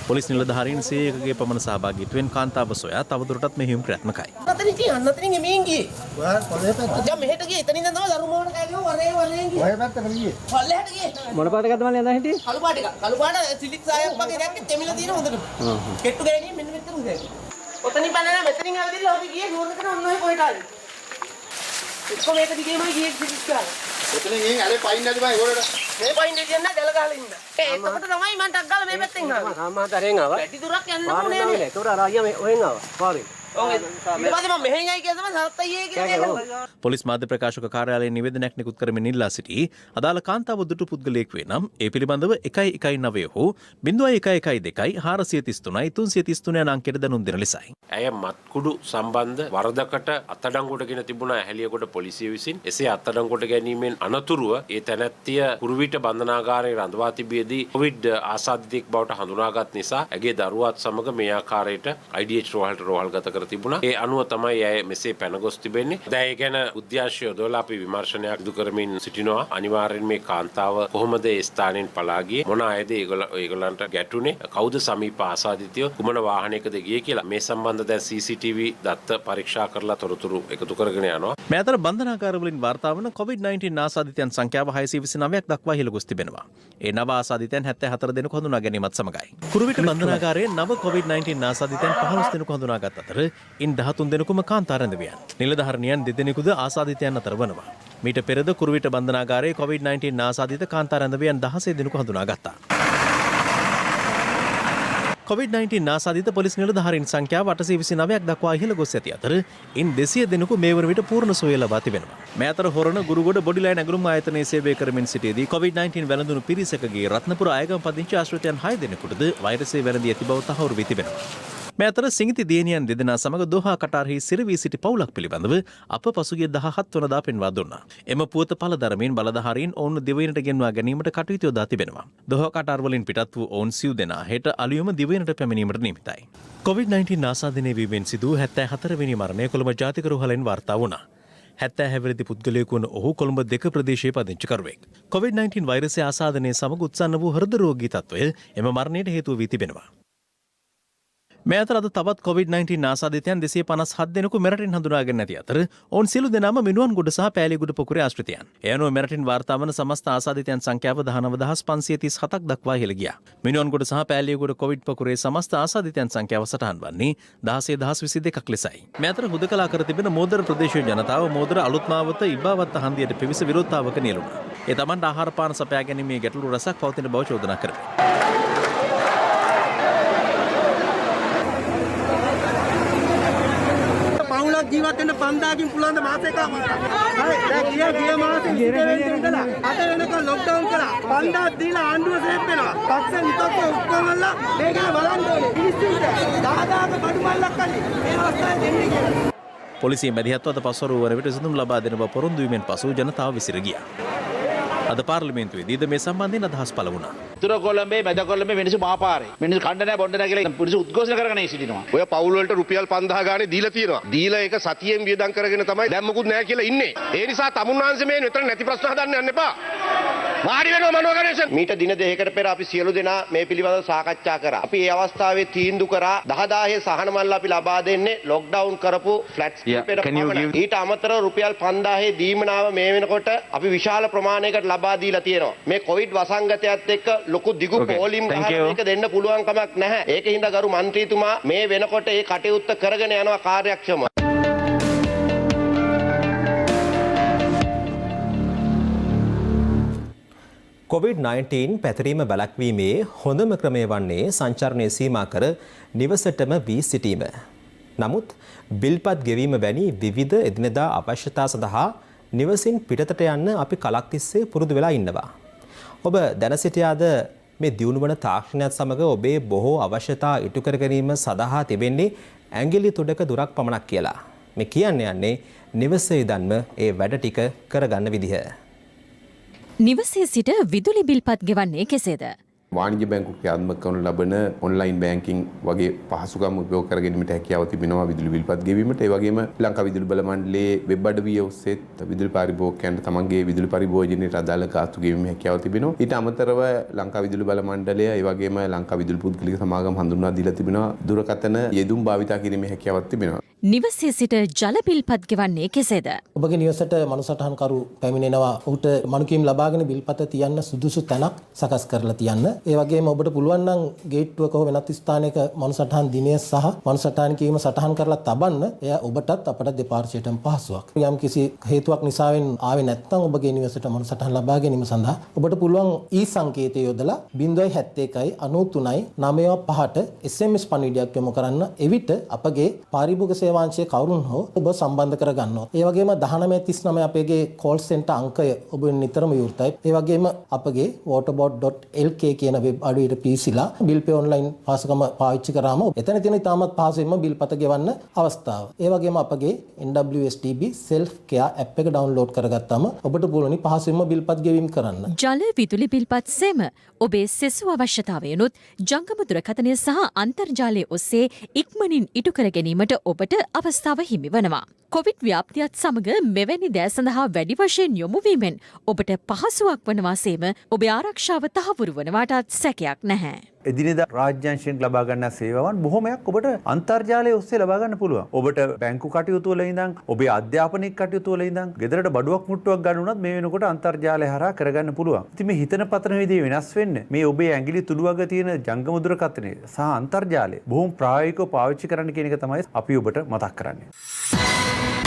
පොලිස් නිලධාරීන් 101ගේ පමණ සහභාගීත්වයෙන් කාන්තාව සොයා තවදුරටත් මෙහෙයුම් ක්‍රියාත්මකයි. අන්නතරින් එමින් ගියේ. දැන් මෙහෙට ගියේ. එතනින් ඉඳන් තමයි දරුමෝන කෑගියෝ වරේ ගියේ. ඔය පැත්තට ගියේ. පල්ලෙහාට ගියේ. මොන පාටකද මල්ලේ යනවා හිටියේ? කළු පාට එක. කළු පාට සිලික් සායක් වගේ දැක්කේ තෙමිලා තියෙන හොඳට. කෙට්ටු ගෑණිය මෙන්න මෙතන උදේ. ඔතනින් පැනලා මෙතනින් ආවිදිලා අපි ගියේ නෝනකට ඔන්න ඔය කොහෙට ආවේ. එක්කම මේක දිගේමයි ගියේ සිලික් ගාලා. එතනින් ගිහින් අලේ පයින් නැති බයි හොරට. මේ පයින් දෙන්නේ නැහැ දැල ගහලා ඉන්න. එතකොට තමයි මම ටක් ගාලා මේ පැත්තෙන් ආවේ. සාමාතරෙන් ආවා. වැඩි දුරක් යන්න ඕනේ නෑ. ඒකට අර ආයියා මේ ඔහෙන් ආවා. පාරේ. පොලිස් මාධ්‍ය ප්‍රකාශක කාර්යාලයේ නිවේදනයක් නිකුත් කරමින් ඉල්ලා සිටි අදාළ කාන්තාව දුටු පුද්ගලයෙක් වේ නම් ඒ පිළිබඳව 119 හෝ 0112 433 333 යන අංකයට දැනුම් දෙන ලෙසයි. ඇය මත්කුඩු සම්බන්ධ වරදකට අත්අඩංගුවටගෙන තිබුණ ඇහැලියගොඩ පොලිසිය විසින් එසේ අත්අඩංගුවට ගැනීමෙන් අනතුරුව ඒ තැනැත්තිය කුරුවිට බන්ධනාගාරයේ රඳවා තිබියදී කොවිඩ් ආසාදිතයෙක් බවට හඳුනාගත් නිසා ඇගේ දරුවාත් සමග මේ ආකාරයට IDH රෝහලට රෝහල්ගත කර තිබුණා. ඒ අනුව තමයි ඇය මෙසේ පැනගොස් තිබෙන්නේ. දැන් ඒ ගැන උද්‍යාශය යොදවලා අපි විමර්ශනයක් සිදු කරමින් සිටිනවා. අනිවාර්යෙන් මේ කාන්තාව කොහොමද ඒ ස්ථානෙන් පලා ගියේ? මොන අයද ඒගොල්ලන්ට ගැටුනේ? කවුද සමීප ආසාදිතයෝ? කුමන වාහනයකද ගියේ කියලා මේ සම්බන්ධ දැන් CCTV දත්ත පරීක්ෂා කරලා තොරතුරු එකතු කරගෙන යනවා. මේ අතර බන්ධනාගාරවලින් වාර්තා වන COVID-19 ආසාදිතයන් සංඛ්‍යාව 629ක් දක්වා ඉහළ ගොස් තිබෙනවා. ඒ නව ආසාදිතයන් 74 දෙනෙකු හඳුනා ගැනීමත් සමගයි. කුරුවිට බන්ධනාගාරයේ නව COVID-19 ආසාදිතයන් 15 දෙනෙකු හඳුනාගත් අතර ඉන් 13 දෙනෙකුම කාන්තා රැඳවියන්. නිලධාරිනියන් 2 දෙනෙකුද ආසාදිතයන් අතර වනවා. මීට පෙරද කුරුවිට බන්ධනාගාරයේ COVID-19 ආසාදිත කාන්තා රැඳවියන් 16 දෙනෙකු හඳුනාගත්තා. COVID-19 ආසාදිත පොලිස් නිලධාරීන් සංඛ්‍යාව 829ක් දක්වා ඉහළ ගොස් ඇති අතර ඉන් 200 දෙනෙකු මේ වන විට පූර්ණ සුවය ලබා තිබෙනවා. මේ අතර හොරණ ගුරුගොඩ බොඩිලයින් ඇඟලුම් ආයතනයේ සේවය කරමින් සිටියේදී COVID-19 වැළඳුණු පිරිසකගේ රත්නපුර ආයගම පදිංචි ආශ්‍රිතයන් 6 දෙනෙකුටද වෛරසය වැළඳී ඇති බව තහවුරු වී තිබෙනවා. මේ අතර සිඟිති දියණියන් දෙදෙනා සමග දෝහා කටාරෙහි සිරවී සිටි පවුලක් පිළිබඳව අප පසුගිය 17 වනදා පෙන්වා දුන්නා. එම පුවත පළ දරමින් බලධාරීන් ඔවුන් දිවයිනට ගෙන්වා ගැනීමට කටයුතු යොදා තිබෙනවා. දෝහා කටාර වලින් පිටත් වූ ඔවුන් සිව් දෙනා හෙට අලුයම දිවයිනට පැමිණීමට නියමිතයි. COVID-19 ආසාදනය වීමෙන් සිදු 74 වෙනි මරණය කොළඹ ජාතික රෝහලෙන් වාර්තා වුණා. 70 හැවිරිදි පුද්ගලයෙකු වන ඔහු කොළඹ 2 ප්‍රදේශයේ පදිංචිකරුවෙක්. COVID-19 වෛරසය ආසාදනය සමග උත්සන්න වූ හෘද රෝගී තත්ත්වය එම මරණයට හේතුව වී තිබෙනවා. මේ අතර අද තවත් COVID-19 ආසාදිතයන් 257 දෙනෙකු මෙරටින් හඳුනාගෙන නැති අතර ඔවුන් සියලු දෙනාම මිනුවන්ගොඩ සහ පෑලියගොඩ පොකුරේ ආශ්‍රිතයන්. ඒ අනුව මෙරටින් වාර්තා වන සමස්ත ආසාදිතයන් සංඛ්‍යාව 19537ක් දක්වා ඉහළ ගියා. මිනුවන්ගොඩ සහ පෑලියගොඩ කොවිඩ් පොකුරේ සමස්ත ආසාදිතයන් සංඛ්‍යාව සටහන් වන්නේ 16022ක් ලෙසයි. මේ අතර හුදකලා කර තිබෙන මෝදර ප්‍රදේශීය ජනතාව මෝදර අලුත්මාවත ඉබ්බාවත්ත හන්දියට පිවිස විරෝධතාවක නියැලුණා. ඒ තමන්ට ආහාර පාන සපයා ගැනීමේ ගැටලු රසක් පවතින බව චෝදනා කරයි. ජීවත් වෙන්න 5000කින් පුළුවන් ද මාස එකක්. හරි දැන් ගිය මාසේ 20 වෙනිදා ඉඳලා අද වෙනකන් ලොක්ඩවුන් කළා. 5000ක් දීලා ආණ්ඩුව සේප් වෙනවා. පක්ෂ විපක්ෂ ඔක්කොම වල මේක බලන්න ඕනේ. මිනිස්සුන්ට 10000ක බඩු මල්ලක් අල්ලි. මේ අවස්ථාවේ දෙන්නේ කියලා. පොලිසිය මැදිහත්ව අද පස්වරු වර විට විසඳුම් ලබා දෙන බව පොරොන්දු වීමෙන් පසු ජනතාව විසිර ගියා. අද පාර්ලිමේන්තුවේදී මේ සම්බන්ධයෙන් අදහස් පළ වුණා. උතුර කොළඹේ මැද කොළඹේ මිනිස්සු මාපාරේ. මිනිස්සු කණ්ඩ නැහැ බොණ්ඩ නැහැ කියලා මිනිස්සු උද්ඝෝෂණ කරගෙන සිටිනවා. ඔය පවුල් වලට රුපියල් 5000 ගානේ දීලා තියෙනවා. දීලා ඒක සතියෙන් වියදම් කරගෙන තමයි දැන් මොකුත් නැහැ කියලා ඉන්නේ. ඒ නිසා තමුන්වහන්සේ මේ මෙතන නැති ප්‍රශ්න හදන්න යන්න එපා. වාඩි වෙනවා මනෝ ගණේෂන්. මීට දින දෙකකට පෙර අපි සියලු දෙනා මේ පිළිබඳව සාකච්ඡා කරා. අපි ඒ අවස්ථාවේ තීන්දුව කරා 10000 සහන මල්ල අපි ලබා දෙන්නේ ලොක්ඩවුන් කරපු ෆ්ලැට්ස් ඊට අමතරව රුපියල් 5000 දීමනාව මේ වෙනකොට අපි විශාල ප්‍රමාණයකට ලබා දීලා තියෙනවා. මේ කොවිඩ් වසංගතයත් එක්ක ලොකු දිගු පෝලිම් ගහක් දෙන්න පුළුවන් කමක් නැහැ. ඒකින්ද ගරු මන්ත්‍රීතුමා මේ වෙනකොට ඒ කටයුත්ත කරගෙන යනවා කාර්යක්ෂමව. COVID-19 පැතිරීම වැළැක්වීමේ හොඳම ක්‍රමය වන්නේ සංචරණය සීමා කර නිවසටම වී සිටීම. නමුත් බිල්පත් ගෙවීම වැනි විවිධ එදිනෙදා අවශ්‍යතා සඳහා නිවසින් පිටතට යන්න අපි කලක් තිස්සේ පුරුදු වෙලා ඉන්නවා. ඔබ දැන සිටියාද මේ දියුණු වන තාක්ෂණයත් සමග ඔබේ බොහෝ අවශ්‍යතා ඉටු කර ගැනීම සඳහා තිබෙන්නේ ඇඟිලි තුඩක දුරක් පමණක් කියලා. මේ කියන්න යන්නේ නිවසේ ඉඳන්ම ඒ වැඩ ටික කරගන්න විදිහ. නිවසේ සිට විදුලි බිල්පත් ගෙවන්නේ කෙසේද? වාණිජ්‍ය බැංකු ක්‍රියාත්මක කරනු ලබන ඔන්ලයින් බැංකින් වගේ පහසුකම් උපයෝග කර ගැනීමට හැකියාව තිබෙනවා විදුලි බිල්පත් ගෙවීමට. ඒ වගේම ලංකා විදුලි බල මණ්ඩලයේ වෙබ් අඩවිය ඔස්සේ විදුලි පරිභෝගකයන්ට තමන්ගේ විදුලි පරිභෝජනයට අදාළ ගාස්තු ගෙවීමේ හැකියාව තිබෙනවා. ඊට අමතරව ලංකා විදුලි බල මණ්ඩලය ඒ වගේම ලංකා විදුලි පුද්ගලික සමාගම් හඳුන්වා දීලා තිබෙනවා දුරකථන යෙදුම් භාවිතා කිරීමේ හැකියාවක් තිබෙනවා. නිවසේ සිට ජල බිල්පත් ගෙවන්නේ කෙසේද? ඔබගේ නිවසට මනුසටහන්කරු පැමිණෙනවා. ඔහුට මනුකීම් ලබාගෙන බිල්පත තියන්න සුදුසු තැනක් සකස් කරලා තියන්න. ඒ වගේම ඔබට පුළුවන් නම් ගේට්ටුවක හෝ වෙනත් ස්ථානයක මනුසටහන් දිනය සහ මනුසටහන් කීම සටහන් කරලා තබන්න. එය ඔබටත් අපට දෙපාර්ශ්වයටම පහසුවක්. යම් කිසි හේතුවක් නිසාවෙන් ආවේ නැත්නම් ඔබගේ නිවසට මනුසටහන් ලබා ගැනීම සඳහා ඔබට පුළුවන් ඊ සංකේතය යොදලා 071 93 95ට SMS පණිවිඩයක් යොමු කරන්න. එවිට අපගේ පාරිභෝගික සේවාංශයේ කවුරුන් හෝ ඔබ සම්බන්ධ කරගන්නවා. ඒ වගේම 1939 අපගේ කෝල් සෙන්ටර් අංකය ඔබ නිතරම විවෘතයි. ඒ වගේම අපගේ waterboard.lk කියන වෙබ් අඩවියට පිවිසිලා බිල් පේ ඔන්ලයින් පාසකම පාවිච්චි කරාම එතන තියෙන ඉතාමත් පහසුවෙන්ම බිල්පත ගෙවන්න අවස්ථාව. ඒ වගේම අපගේ NWSDB self care app එක ඩවුන්ලෝඩ් කරගත්තාම ඔබට පුළුවන් පහසුවෙන්ම බිල්පත් ගෙවීම කරන්න. ජල විදුලි බිල්පත් සේම ඔබේ සෙසු අවශ්‍යතාවයනොත් ජංගම දුරකථනය සහ අන්තර්ජාලය ඔස්සේ ඉක්මනින් ඉටු කර ගැනීමට ඔබට අවස්ථාව හිමි වනවා. කොවිඩ් ව්‍යාප්තියත් සමග මෙවැනි දෑ සඳහා වැඩි වශයෙන් යොමුවීමෙන් ඔබට පහසුවක් වනවා සේම ඔබේ ආරක්ෂාව තහවුරු වනවාටත් සැකයක් නැහැ. එදිනෙදා රාජ්‍යංශයෙන් ලබා ගන්න සේවාවන් බොහොමයක් ඔබට අන්තර්ජාලය ඔස්සේ ලබා ගන්න පුළුවන්. ඔබට බැංකු කටයුතු වල ඉඳන් ඔබේ අධ්‍යාපනික කටයුතු වල ඉඳන් ගෙදරට බඩුවක් මුට්ටුවක් ගන්න උනත් මේ වෙනකොට අන්තර්ජාලය හරහා කරගන්න පුළුවන්. ඉතින් මේ හිතන පතන විදිය වෙනස් වෙන්නේ මේ ඔබේ ඇඟිලි තුඩු වග තියෙන ජංගම දුරකථනය සහ අන්තර්ජාලය බොහොම ප්‍රායෝගිකව පාවිච්චි කරන්න කියන එක තමයි අපි ඔබට මතක් කරන්නේ.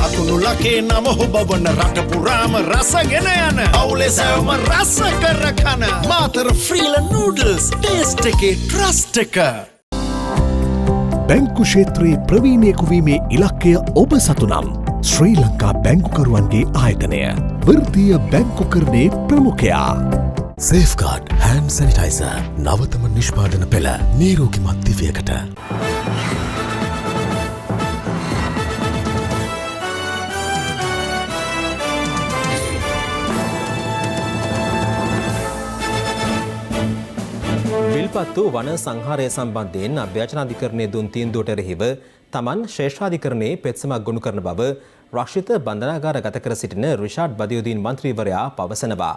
අකුණු ලකේ නම හොබවන රට පුරාම රසගෙන යන අවුලේ සෑම රස කර කන මාතර ෆ්‍රීල නූඩල්ස් ටේස්ට් එකේ ට්‍රස්ට් එක. බැංකු ක්ෂේත්‍රයේ ප්‍රවීණයෙකු වීමේ ඉලක්කය ඔබ සතු නම් ශ්‍රී ලංකා බැංකුකරුවන්ගේ ආයතනය වෘත්තීය බැංකුකරණයේ ප්‍රමුඛයා සේෆ්ගාඩ් හෑන්ඩ් සැනිටයිසර් නවතම නිෂ්පාදන පෙළ නිරෝගිමත් දිවියකට. විල්පත්තු වන සංහාරය සම්බන්ධයෙන් අභ්‍යාචනාධිකරණයේ දුන් තීන්දුවට එරෙහිව තමන් ශ්‍රේෂ්ඨාධිකරණයේ පෙත්සමක් ගොනු කරන බව රක්ෂිත බන්ධනාගාර ගත කර සිටින රිෂාඩ් බදියුදීන් මන්ත්‍රීවරයා පවසනවා.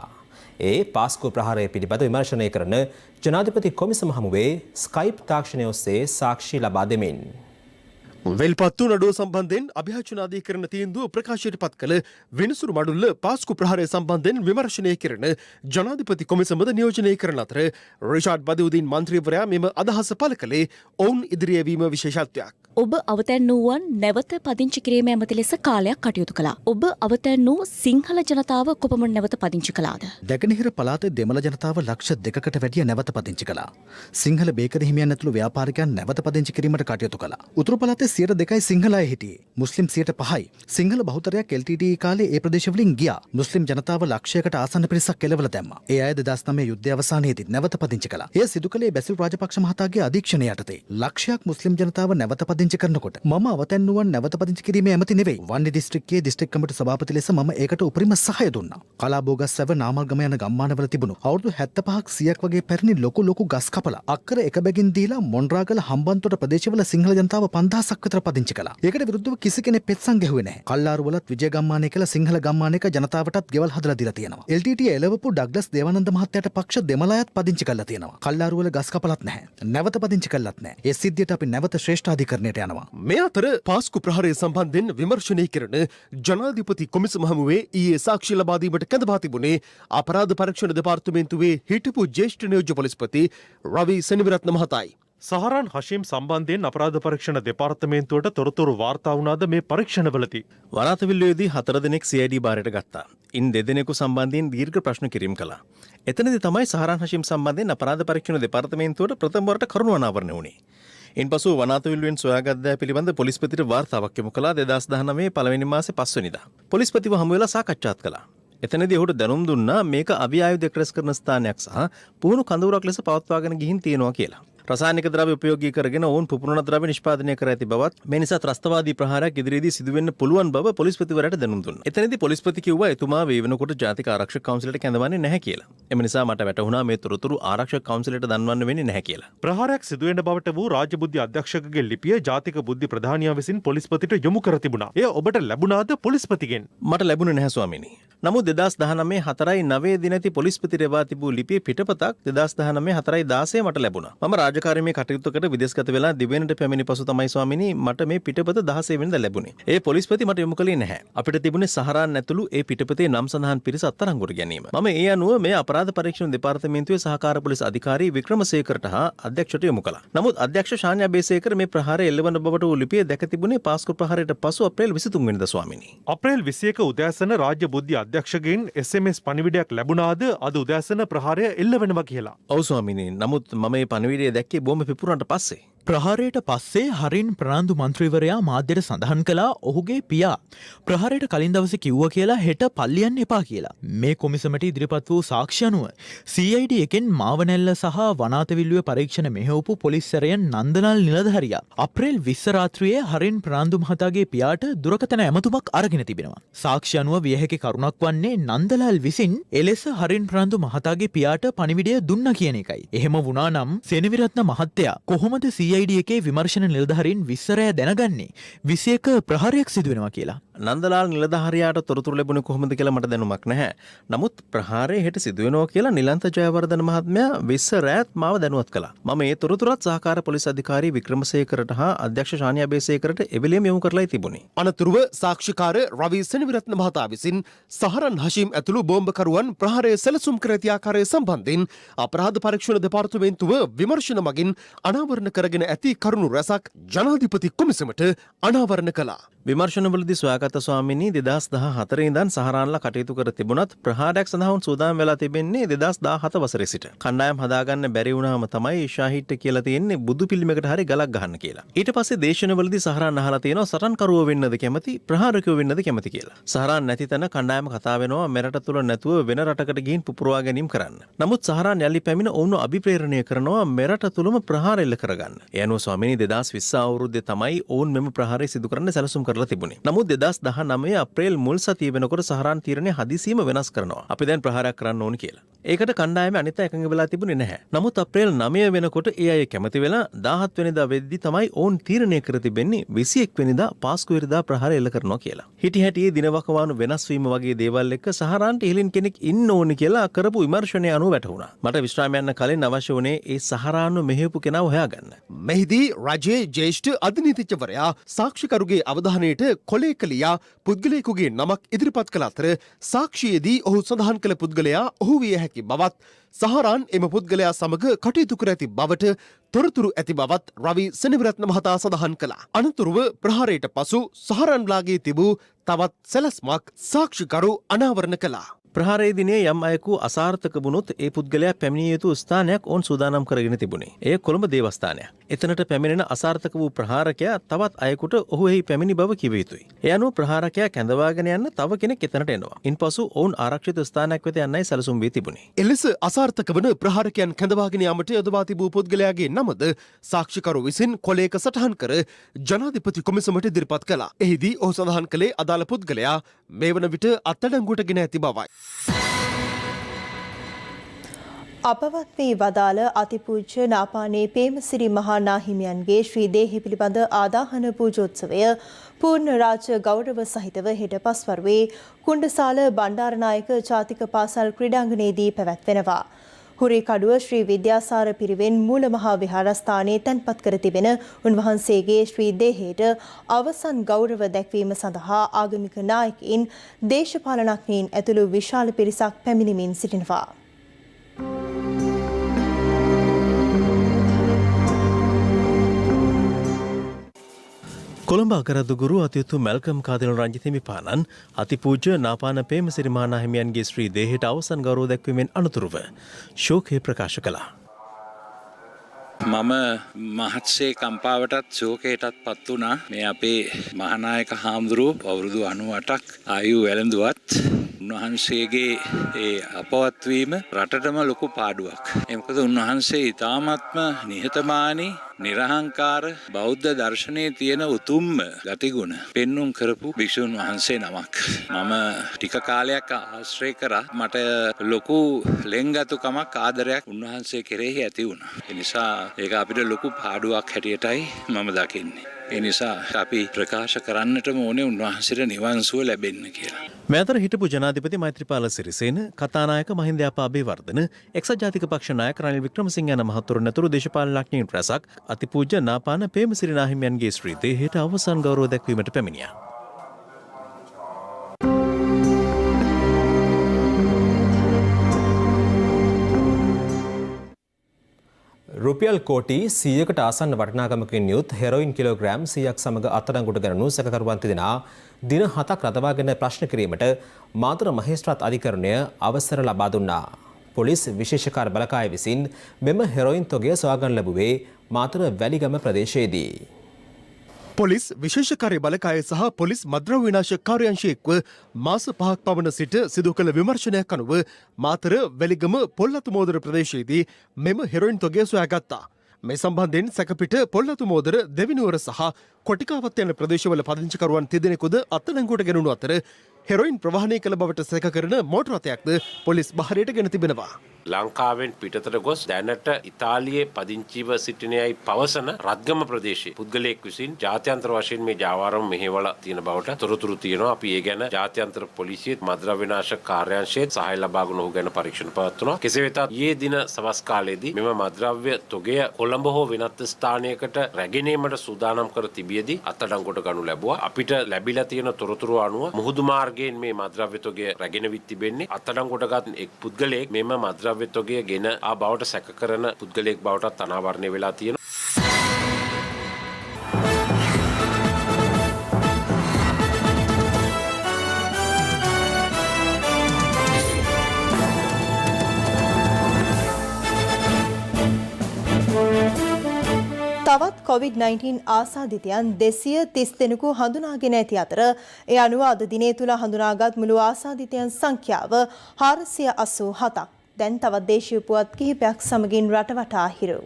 ඒ පාස්කු ප්‍රහාරය පිළිබඳ විමර්ශනය කරන ජනාධිපති කොමිසම හමුවේ ස්කයිප් තාක්ෂණය ඔස්සේ සාක්ෂි ලබා දෙමින් වෙල්පත්තු නඩුව සම්බන්ධයෙන් අභියාචනාධිකරණ තීන්දුව ප්‍රකාශයට පත් කළ වෙනසුරු මඩුල්ල පාස්කු ප්‍රහාරය සම්බන්ධයෙන් විමර්ශනය කරන ජනාධිපති කොමිසමද නියෝජනය කරන අතර රිෂාඩ් බදියුදීන් මන්ත්‍රීවරයා මෙම අදහස පළ කළේ ඔවුන් ඉදිරියේ වීම විශේෂත්වයක්. ඔබ අවතැන් වූවන් නැවත පදිංචි කිරීම ඇමති ලෙස කාලයක් කටයුතු කළා. ඔබ අවතැන් වූ සිංහල ජනතාව කොපමණ නැවත පදිංචි කළාද? දැගනහිර පළාතේ දෙමළ ජනතාව ලක්ෂ 2කට වැඩිය නැවත පදිංචි කළා. සිංහල බේකරි හිමියන් ඇතුළු ව්‍යාපාරිකයන් නැවත පදිංචි කිරීමට කටයුතු කළා. උතුරු පළාතේ 2% සිංහල අය හිටියේ. මුස්ලිම් 5%යි. සිංහල බහුතරයක් LTTE කාලේ ඒ ප්‍රදේශවලින් ගියා. මුස්ලිම් ජනතාව ලක්ෂයකට ආසන්න පිරිසක් කෙලවලා දැම්මා. ඒ අය 2009 යුද්ධය අවසානයේදී නැවත පදිංචි කළා. එය සිදු කළේ බැසිල් රාජපක්ෂ මහතාගේ අධීක්ෂණය යටතේ. ලක්ෂයක් මුස්ලිම් ජනතාව නැවත පදිංචි කරනකොට මම අවතැන් වූවන් නැවත පදිංචි කිරීමේ ඇමති නෙවෙයි. වන්නි දිස්ත්‍රික්කයේ දිස්ත්‍රික් කමිටු සභාපති ලෙස මම ඒකට උපරිම සහාය දුන්නා. කලාබෝගස්සැව නාමල්ගම යන ගම්මානවල තිබුණු අවුරුදු 75ක් 100ක් වගේ පැරණි ලොකු ගස් කපලා අක්කර එක බැගින් දීලා මොන්රාගල හම්බන්තොට ප්‍රදේශවල සිංහල ජනතාව 5000ක් විතර පදිංචි කළා. ඒකට විරුද්ධව කිසි කෙනෙක් පෙත්සම් ගැහුවේ නැහැ. කල්ලාරුවලත් විජය ගම්මානයේ කියලා සිංහල ගම්මානයක ජනතාවටත් ගෙවල් හදලා දීලා තියෙනවා. LTTE එළවපු ඩග්ලස් දේවානන්ද මහත්තයාට පක්ෂ දෙමළ අයත් පදිංචි කරලා තියෙනවා. කල්ලාරුවල ගස් කපලත් නැහැ. නැවත පදිංචි කළත් නැහැ. ඒ සිද්ධියට අපි නැවත ශ්‍රේෂ්ඨාධිකරණයට යනවා. මේ අතර පාස්කු ප්‍රහාරය සම්බන්ධයෙන් විමර්ශනය කරන ජනාධිපති කොමිසම හමුවේ ඊයේ සාක්ෂි ලබා දීමට කැඳවා තිබුණේ අපරාධ පරීක්ෂණ දෙපාර්තමේන්තුවේ හිටපු ජ්‍යෙෂ්ඨ නියෝජ්‍ය පොලිස්පති රවි සෙනවිරත්න මහතායි. සහරාන් හෂීම් සම්බන්ධයෙන් අපරාධ පරීක්ෂණ දෙපාර්තමේන්තුවට තොරතුරු වාර්තා වුණාද මේ පරීක්ෂණවලදී? වරාතවිල්ලේදී 4 දෙනෙක් CID බාරයට ගත්තා. ඉන් 2 දෙනෙකු සම්බන්ධයෙන් දීර්ඝ ප්‍රශ්න කිරීම කළා. එතනදී තමයි සහරාන් හෂීම් සම්බන්ධයෙන් අපරාධ පරීක්ෂණ දෙපාර්තමේන්තුවට ප්‍රථම වරට කරුණු අනාවරණය වුණේ. ඉන්පසු වනාතවිල්ලුවෙන් සොයාගත් දෑ පිළිබඳ පොලිස්පතිට වාර්තාවක් යොමු කළා 2019 පළවෙනි මාසේ 5 වෙනිදා. පොලිස්පතිව හමු වෙලා සාකච්ඡාත් කළා. එතනදී ඔහුට දැනුම් දුන්නා මේක අවිආයුධ ක්‍රස් කරන ස්ථානයක් සහ පුහුණු කඳවුරක් ලෙස පවත්වාගෙන ගිහින් තියෙනවා කියලා. රසායනික ද්‍රව්‍ය උපයෝගී කරගෙන ඔවුන් පුපුරන ද්‍රව්‍ය නිෂ්පාදනය කර ඇති බවත් මේ නිසා ත්‍රස්තවාදී ප්‍රහාරයක් ඉදිරියේදී සිදුවෙන්න පුළුවන් බව පොලිස්පතිවරයාට දැනුම් දුන්නා. එතනදී පොලිස්පති කිව්වා එතුමා මේ වෙනකොට ජාතික ආරක්ෂක කවුන්සිලයට කැඳවන්නේ නැහැ කියලා. එම නිසා මට වැටහුණා මේ තොරතුරු ආරක්ෂක කවුන්සිලයට දන්වන්න වෙන්නේ නැහැ කියලා. ප්‍රහාරයක් සිදුවෙන බවට වූ රාජ්‍ය බුද්ධි අධ්‍යක්ෂකගේ ලිපිය ජාතික බුද්ධි ප්‍රධානියා විසින් පොලිස්පතිට යොමු කර තිබුණා. එය ඔබට ලැබුණාද පොලිස්පතිගෙන්? මට ලැබුණේ නැහැ ස්වාමීනි. නමුත් 2019 4.9 දිනති පොලිස්පති රෙවා තිබූ ලිපියේ පිටපතක් 2019 4.16 මට ලැබුණා. මම රාජකාරීමේ කටයුතු විදේශගත වෙලා දිවෙනට පැමිණි පසු තමයි ස්වාමිනී මට මේ පිටපත 16 වෙනිදා ලැබුණේ. ඒ පොලිස්පති මට යොමු කළේ නැහැ. අපිට තිබුණේ සහරාන් ඇතුළු ඒ පිටපතේ නම් සඳහන් පිරිස අත්අඩංගුවට ගැනීම. මම ඒ අනුව මේ අපරාධ පරීක්ෂණ දෙපාර්තමේන්තුවේ සහකාර පොලිස් අධිකාරී වික්‍රමසේකරට හා අධ්‍යක්ෂට යොමු කළා. නමුත් අධ්‍යක්ෂ ශාන්‍යා බේසේකර මේ ප්‍රහාරය එල්ලවන බවට වූ ලිපිය දැක තිබුණේ පාස්කු ප්‍රහාරයට පසු අප්‍රේල් 23 වෙනිදා ස්වාමිනී. අප්‍රේල් 21 උදෑසන රාජ්‍ය බුද්ධි අධ්‍යක්ෂකගෙන් SMS පණිවිඩයක් ලැබුණාද අද උදෑසන ප්‍රහාරය එල්ලවෙනවා කියලා? ඔව් ස්වාමිනී. නමුත් මම මේ පණිවිඩය දැක්කේ බොම්බ පිපුරනට පස්සේ. ප්‍රහාරයට පස්සේ හරින් ප්‍රනාන්දු මන්ත්‍රීවරයා මාධ්‍යට සඳහන් කළා ඔහුගේ පියා ප්‍රහාරයට කලින් දවසේ කිව්වා කියලා හෙට පල්ලියන්න එපා කියලා. මේ කොමිසමට ඉදිරිපත් වූ සාක්ෂි අනුව CID එකෙන් මාවනැල්ල සහ වනාතවිල්ලුවේ පරීක්ෂණ මෙහෙවපු පොලිස් සැරයන් නන්දලාල් නිලධාරියා අප්‍රේල් 20 රාත්‍රියේ හරින් ප්‍රනාන්දු මහතාගේ පියාට දුරකථන ඇමතුමක් අරගෙන තිබෙනවා. සාක්ෂි අනුව විය හැකි කරුණක් වන්නේ නන්දලාල් විසින් එලෙස හරින් ප්‍රනාන්දු මහතාගේ පියාට පණිවිඩය දුන්නා කියන එකයි. එහෙම වුණා නම් සෙනවිරත්න මහත්තයා කොහොමද CID එකේ විමර්ශන නිලධාරීන් 20 රෑ දැනගන්නේ 21 ප්‍රහාරයක් සිදු වෙනවා කියලා? නන්දලාල් නිලධාරියාට තොරතුරු ලැබුණේ කොහොමද කියලා මට දැනුමක් නැහැ. නමුත් ප්‍රහාරය හෙට සිදු වෙනවා කියලා නිලන්ත ජයවර්ධන මහත්මයා 20 රෑත් මාව දැනුවත් කළා. මම මේ තොරතුරත් සහකාර පොලිස් අධිකාරී වික්‍රමසේකරට හා අධ්‍යක්ෂ ශාන්‍යා බේසේකරට එවෙලෙම යොමු කරලායි තිබුණේ. අනතුරුව සාක්ෂිකාර රවි සෙනවිරත්න මහතා විසින් සහරන් හෂීම් ඇතුළු බෝම්බකරුවන් ප්‍රහාරය සැලසුම් කර ඇති ආකාරය සම්බන්ධයෙන් අපරාධ පරීක්ෂණ දෙපාර්තමේන්තුව විමර්ශන මගින් අනාවරණ කරගෙන ඇති කරුණු රැසක් ජනාධිපති කොමිසමට අනාවරණ කළා. විමර්ශනවලදී සොයාගත් ස්වාමිනී 2014 ඉඳන් සහරාන්ලා කටයුතු කර තිබුණත් ප්‍රහාරයක් සඳහා වුන් සූදානම් වෙලා තිබෙන්නේ 2017 වසරේ සිට. කණ්ඩායම් හදාගන්න බැරි වුණාම තමයි ෂාහිට් කියලා තියෙන්නේ බුදු පිළිමයකට හරි ගලක් ගහන්න කියලා. ඊට පස්සේ දේශනවලදී සහරාන් අහලා තියෙනවා සටන්කරුවෝ වෙන්නද කැමති ප්‍රහාරකයෝ වෙන්නද කැමති කියලා. සහරාන් නැති තැන කණ්ඩායම කතා වෙනවා මෙරට තුල නැතුව වෙන රටකට ගිහින් පුපුරවා ගැනීම කරන්න. නමුත් සහරාන් යලි පැමිණ ඔවුන්ව අභිප්‍රේරණය කරනවා මෙරට තුලම ප්‍රහාර එල්ල කරගන්න. ඒ අනුව ස්වාමිනී 2020 අවුරුද්දේ තමයි ඔවුන් මෙම ප්‍රහාරය සිදු කරන්න සැලසුම් කරලා තිබුණේ. නමුත් 2019 අප්‍රේල් මුල් සතිය වෙනකොට සහරාන් තීරණය හදිසියෙම වෙනස් කරනවා. අපි දැන් ප්‍රහාරයක් කරන්න ඕන කියලා. ඒකට කණ්ඩායමේ අනිත් අය එකඟ වෙලා තිබුණේ නැහැ. නමුත් අප්‍රේල් 9 වෙනකොට ඒ අය කැමති වෙලා 17 වෙනිදා වෙද්දි තමයි ඔවුන් තීරණය කර තිබෙන්නේ 21 වෙනිදා පාස්කු වෙනිදා ප්‍රහාරය එල්ල කරනවා කියලා. හිටි හැටියේ දිනවකවානු වෙනස් වීම වගේ දේවල් එක්ක සහරාන්ට ඉහළින් කෙනෙක් ඉන්න ඕනි කියලා කරපු විමර්ශනය අනුව වැටහුණා. මට විශ්‍රාම යන්න කලින් අවශ්‍ය වුණේ ඒ සහරාන්ව මෙහෙයපු කෙනාව හොයාගන්න. මෙහිදී රජයේ ජ්‍යෙෂ්ඨ අධිනීතිඥවරයා සාක්ෂිකරුගේ අවධානයට කොලේක ලියා පුද්ගලයෙකුගේ නමක් ඉදිරිපත් කළ අතර සාක්ෂියේදී ඔහු සඳහන් කළ පුද්ගලයා ඔහු විය හැකි බවත් සහරාන් එම පුද්ගලයා සමග කටයුතු කර ඇති බවට තොරතුරු ඇති බවත් රවි සෙනවිරත්න මහතා සඳහන් කළා. අනතුරුව ප්‍රහාරයට පසු සහරන්ලාගේ තිබූ තවත් සැලැස්මක් සාක්ෂිකරු අනාවරණ කළා. ප්‍රහාරයේ දිනේ යම් අයෙකු අසාර්ථක වුණොත් ඒ පුද්ගලයා පැමිණිය යුතු ස්ථානයක් ඔවුන් සූදානම් කරගෙන තිබුණේ. එය කොළඹ දේවස්ථානයක්. එතනට පැමිණෙන අසාර්ථක වූ ප්‍රහාරකයා තවත් අයෙකුට ඔහු එහි පැමිණි බව කිව යුතුයි. ඒ අනුව ප්‍රහාරකයා කැඳවාගෙන යන්න තව කෙනෙක් එතනට එනවා. ඉන්පසු ඔවුන් ආරක්ෂිත ස්ථානයක් වෙත යන්නයි සැලසුම් වී තිබුණේ. එලෙස අසාර්ථක වන ප්‍රහාරකයන් කැඳවාගෙන යාමට යොදවා තිබූ පුද්ගලයාගේ නමද සාක්ෂිකරු විසින් කොලයක සටහන් කර ජනාධිපති කොමිසමට ඉදිරිපත් කළා. එහිදී ඔහු සඳහන් කළේ අදාළ පුද්ගලයා මේ වන විට අත්අඩංගුවට ගෙන ඇති බවයි. අපවත් වී වදාළ අතිපූජ්‍ය නාපානේ පේමසිරි මහා නාහිමියන්ගේ ශ්‍රී දේහි පිළිබඳ ආදාහන පූජෝත්සවය පූර්ණ රාජ ගෞරව සහිතව හෙට පස්වරුවේ කුණ්ඩසාල බණ්ඩාරනායක ජාතික පාසල් ක්‍රීඩාංගණයේදී පැවැත්වෙනවා. හුරිකඩුව ශ්‍රී විද්‍යාසාර පිරිවෙන් මූල මහා විහාරස්ථානයේ තැන්පත් කර තිබෙන උන්වහන්සේගේ ශ්‍රී දේහයට අවසන් ගෞරව දැක්වීම සඳහා ආගමික නායකයින් දේශපාලනඥයින් ඇතුළු විශාල පිරිසක් පැමිණෙමින් සිටිනවා. කොළඹ අගරදුගුරු අතියුතු මැල්කම් කාදිනල් රංජිත හිමිපාණන් අතිපූජ්‍ය නාපාන පේමසිරි මහා නාහිමියන්ගේ ශ්‍රී දේහයට අවසන් ගෞරව දැක්වීමෙන් අනතුරුව ශෝකය ප්‍රකාශ කළා. මම මහත්සේ කම්පාවටත් ශෝකයටත් පත් වුණා. මේ අපේ මහානායක හාමුදුරුවෝ අවුරුදු 98ක් ආයු වැළඳුවත් උන්වහන්සේගේ ඒ අපවත් වීම රටටම ලොකු පාඩුවක්. මොකද උන්වහන්සේ ඊ타ත්ම නිහතමානී නිර්හංකාර බෞද්ධ දර්ශනයේ තියෙන උතුම්ම ගතිගුණ පෙන්눔 කරපු භික්ෂුන් වහන්සේ නමක්. මම ටික කාලයක් ආශ්‍රය කරා. මට ලොකු ලෙන්ගතුකමක් ආදරයක් උන්වහන්සේ කෙරෙහි ඇති වුණා. ඒ නිසා ඒක අපිට ලොකු පාඩුවක් හැටියටයි මම දකින්නේ. ඒ නිසා අපි ප්‍රකාශ කරන්නටම ඕනේ උන්වහන්සේට නිවන් සුව ලැබෙන්න කියලා. මේ අතර හිටපු ජනාධිපති මෛත්‍රීපාල සිරිසේන, කතානායක මහින්ද අබේවර්ධන, එක්සත් ජාතික පක්ෂ නායක රනිල් වික්‍රමසිංහ යන මහතුරුන් ඇතුළු දේශපාලනඥයින් රැසක් අතිපූජ්‍ය නාපාන පේමසිරි නාහිමියන්ගේ ශ්‍රී දේහයට අවසන් ගෞරව දැක්වීමට පැමිණියා. රුපියල් කෝටි 100කට ආසන්න වටිනාකමකින් යුත් හෙරොයින් කිලෝග්‍රෑම් 100ක් සමග අත්අඩංගුවට ගැනුණු සැකකරුවන් තිදෙනා දින 7ක් රඳවාගෙන ප්‍රශ්න කිරීමට මාතර මහේස්ත්‍රාත් අධිකරණය අවසර ලබා දුන්නා. පොලිස් විශේෂකාර බලකාය විසින් මෙම හෙරොයින් තොගය සොයාගන්න ලැබුවේ මාතර වැලිගම ප්‍රදේශයේදී. පොලිස් විශේෂකාර්ය බලකාය සහ පොලිස් මද්‍රව්‍ය විනාශ කාර්යාංශය එක්ව මාස 5ක් පමණ සිට සිදු කළ විමර්ශනයක් අනුව මාතර වැලිගම පොල්ලතු මෝදර ප්‍රදේශයේදී මෙම හෙරොයින් තොගය සොයාගත්තා. මේ සම්බන්ධයෙන් සැකපිට පොල්ලතු මෝදර දෙවිනුවර සහ කොටිකාවත් යන ප්‍රදේශවල පදිංචිකරුවන් තිදෙනෙකුද අත්අඩංගුවට ගැනුණු අතර හෙරොයින් ප්‍රවාහනය කළ බවට සැක කරන මෝටර රථයක්ද පොලිස් බහරයට ගෙන තිබෙනවා. ලංකාවෙන් පිටතට ගොස් දැනට ඉතාලියේ පදිංචිව සිටිනයයි පවසන රත්ගම ප්‍රදේශයේ පුද්ගලයෙක් විසින් ජාත්‍යන්තර වශයෙන් මේ ජාවාරම මෙහෙवला තියෙන බවට තොරතුරු තියෙනවා. අපි ඒ ගැන ජාත්‍යන්තර පොලිසියත් මද්‍රව්‍ය විනාශ කාර්යාංශයේත් සහාය ලබාගෙන ඔහු ගැන පරීක්ෂණ පවත්වනවා. කෙසේ වෙතත් ඊයේ දින සවස් කාලයේදී මෙම මද්‍රව්‍ය තොගය කොළඹ හෝ වෙනත් ස්ථානයකට රැගෙනීමට සූදානම් කර තිබියදී අත්අඩංගුවට ගනු ලැබුවා. අපිට ලැබිලා තියෙන තොරතුරු අනුව මුහුදු මාර්ගයෙන් මේ මද්‍රව්‍ය තොගය රැගෙන විත් තිබෙන්නේ. අත්අඩංගුවටගත් එක් පුද්ගලයෙක් මෙම මද්‍රව්‍ය තොගය ගෙන ආ බවට සැක කරන පුද්ගලයෙක් බවට අනාවරණය වෙලා තියෙනවා. තවත් COVID-19 ආසාදිතයන් 230 දෙනෙකු හඳුනාගෙන ඇති අතර ඒ අනුව අද දිනේ තුල හඳුනාගත් මුළු ආසාදිතයන් සංඛ්‍යාව 487ක්. දැන් තවත් දේශීය පුවත් කිහිපයක් සමගින් රටවටා හිරු.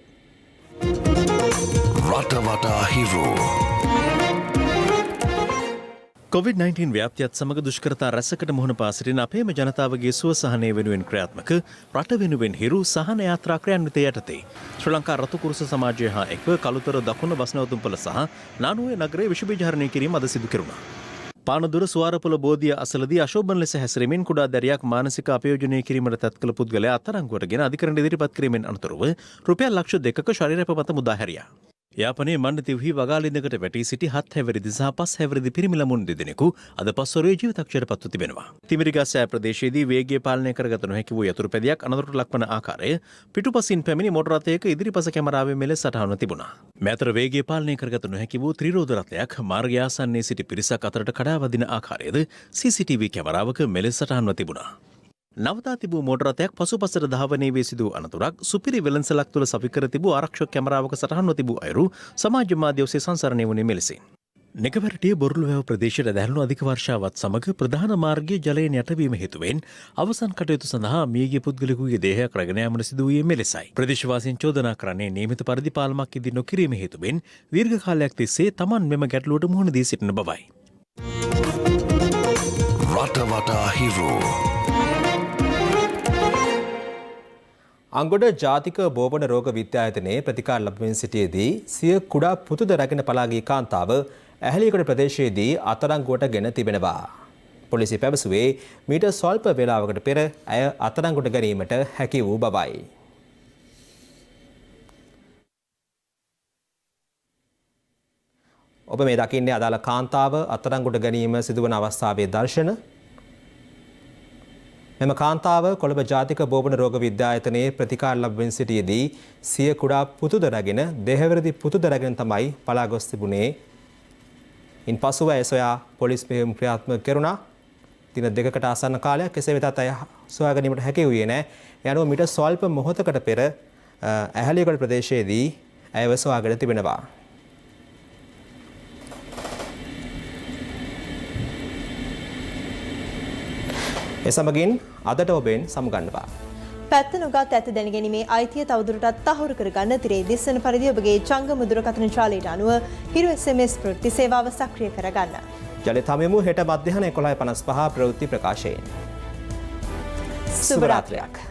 COVID-19 ව්‍යාප්තියත් සමග දුෂ්කරතා රැසකට මුහුණ පා සිටින අපේම ජනතාවගේ සුව සහනය වෙනුවෙන් ක්‍රියාත්මක රට වෙනුවෙන් හිරු සහන යාත්‍රා ක්‍රියාන්විතය යටතේ ශ්‍රී ලංකා රතු කුරුස සමාජය හා එක්ව කළුතර දකුණ බස්නවතුම්පල සහ නානුවේ නගරයේ විශ්වවිද්‍යාලනය කිරීම අද සිදු කෙරුණා. පානදුර සුවාරපොළ බෝධිය අසලදී අශෝභන ලෙස හැසිරෙමින් කුඩා දැරියක් මානසික අපයෝජනය කිරීමට තත් කළ පුද්ගලයා අත්අඩංගුවටගෙන අධිකරණ ඉදිරිපත් කිරීමෙන් අනතුරුව රුපියල් ලක්ෂ 2ක ශරීර පත මුදා හැරියා. යාපනයේ මණ්ඩතිව්හි වගාලින්දකට වැටී සිටි 7 හැවිරිදි සහ 5 හැවිරිදි පිරිමි ළමුන් දෙදෙනෙකු අද පස්වරුවේ ජීවිතක්ෂයට පත්ව තිබෙනවා. තිමිරිගස්සෑ ප්‍රදේශයේදී වේගය පාලනය කරගත නොහැකි වූ යතුරු පැදියක් අනතුරට ලක්වන ආකාරය පිටුපසින් පැමිණි මොටර රථයක ඉදිරිපස කැමරාවේ මෙලෙස සටහන්ව තිබුණා. මේ අතර වේගය පාලනය කරගත නොහැකි වූ ත්‍රිරෝද රථයක් මාර්ගය ආසන්නයේ සිටි පිරිසක් අතරට කඩා වදින ආකාරයද CCTV කැමරාවක මෙලෙස සටහන්ව තිබුණා. නවතා තිබූ මෝටර රථයක් පසුපසට ධාවනය වී සිදු අනතුරක් සුපිරි වෙළඳසලක් තුළ සවිකර තිබූ ආරක්ෂක කැමරාවක සටහන්ව තිබූ අයුරු සමාජ මාධ්‍ය ඔස්සේ සංසරණය වුණේ මෙලෙසින්. නෙගවැරටිය බොරළුවැව ප්‍රදේශයට දැල්ණු අධික වර්ෂාවත් සමග ප්‍රධාන මාර්ගයේ ජලයෙන් යටවීම හේතුවෙන් අවසන් කටයුතු සඳහා මියගිය පුද්ගලයෙකුගේ දේහයක් රැගෙන යාමට සිදු වූයේ මෙලෙසයි. ප්‍රදේශවාසීන් චෝදනා කරන්නේ නියමිත පරිදි පාලමක් ඉදි නොකිරීම හේතුවෙන් දීර්ඝ කාලයක් තිස්සේ Taman මෙම ගැටලුවට මුහුණ දී සිටින බවයි. රටවටා හිරු අංගොඩ ජාතික බෝවන රෝග විද්‍යායතනයේ ප්‍රතිකාර ලබමින් සිටියේදී සිය කුඩා පුතුද රැගෙන පලා ගිය කාන්තාව ඇහැලියගොඩ ප්‍රදේශයේදී අත්අඩංගුවට ගෙන තිබෙනවා. පොලිසිය පැවසුවේ මීට ස්වල්ප වේලාවකට පෙර ඇය අත්අඩංගුවට ගැනීමට හැකි වූ බවයි. ඔබ මේ දකින්නේ අදාළ කාන්තාව අත්අඩංගුවට ගැනීම සිදුවන අවස්ථාවේ දර්ශන. මෙම කාන්තාව කොළඹ ජාතික බෝවන රෝග විද්‍යායතනයේ ප්‍රතිකාර ලබමින් සිටියේදී සිය කුඩා පුතුද රැගෙන දෙහවැරදි පුතුද රැගෙන තමයි පලා ගොස් තිබුණේ. ඉන්පසුව ඇය සොයා පොලිස් මෙහෙයුම් ක්‍රියාත්මක කෙරුණා. දින දෙකකට ආසන්න කාලයක් කෙසේ වෙතත් ඇය සොයා ගැනීමට හැකි වූයේ නැහැ. ඒ අනුව මීට ස්වල්ප මොහොතකට පෙර ඇහැලියගොඩ ප්‍රදේශයේදී ඇයව සොයාගෙන තිබෙනවා. එසමගින් අදට ඔබෙන් සමුගන්නවා. පැත්ත නොගත් ඇත දැනගැනීමේ අයිතිය තවදුරටත් තහවුරු කරගන්න තිරේ දිස්සන පරිදි ඔබගේ ජංගම දුරකථන ජාලයට අනුව හිරු SMS ප්‍රවෘත්ති සේවාව සක්‍රිය කරගන්න. ජලිත හමුවෙමු හෙට මධ්‍යහන 11:55 ප්‍රවෘත්ති ප්‍රකාශයෙන්. සුබ රාත්‍රියක්.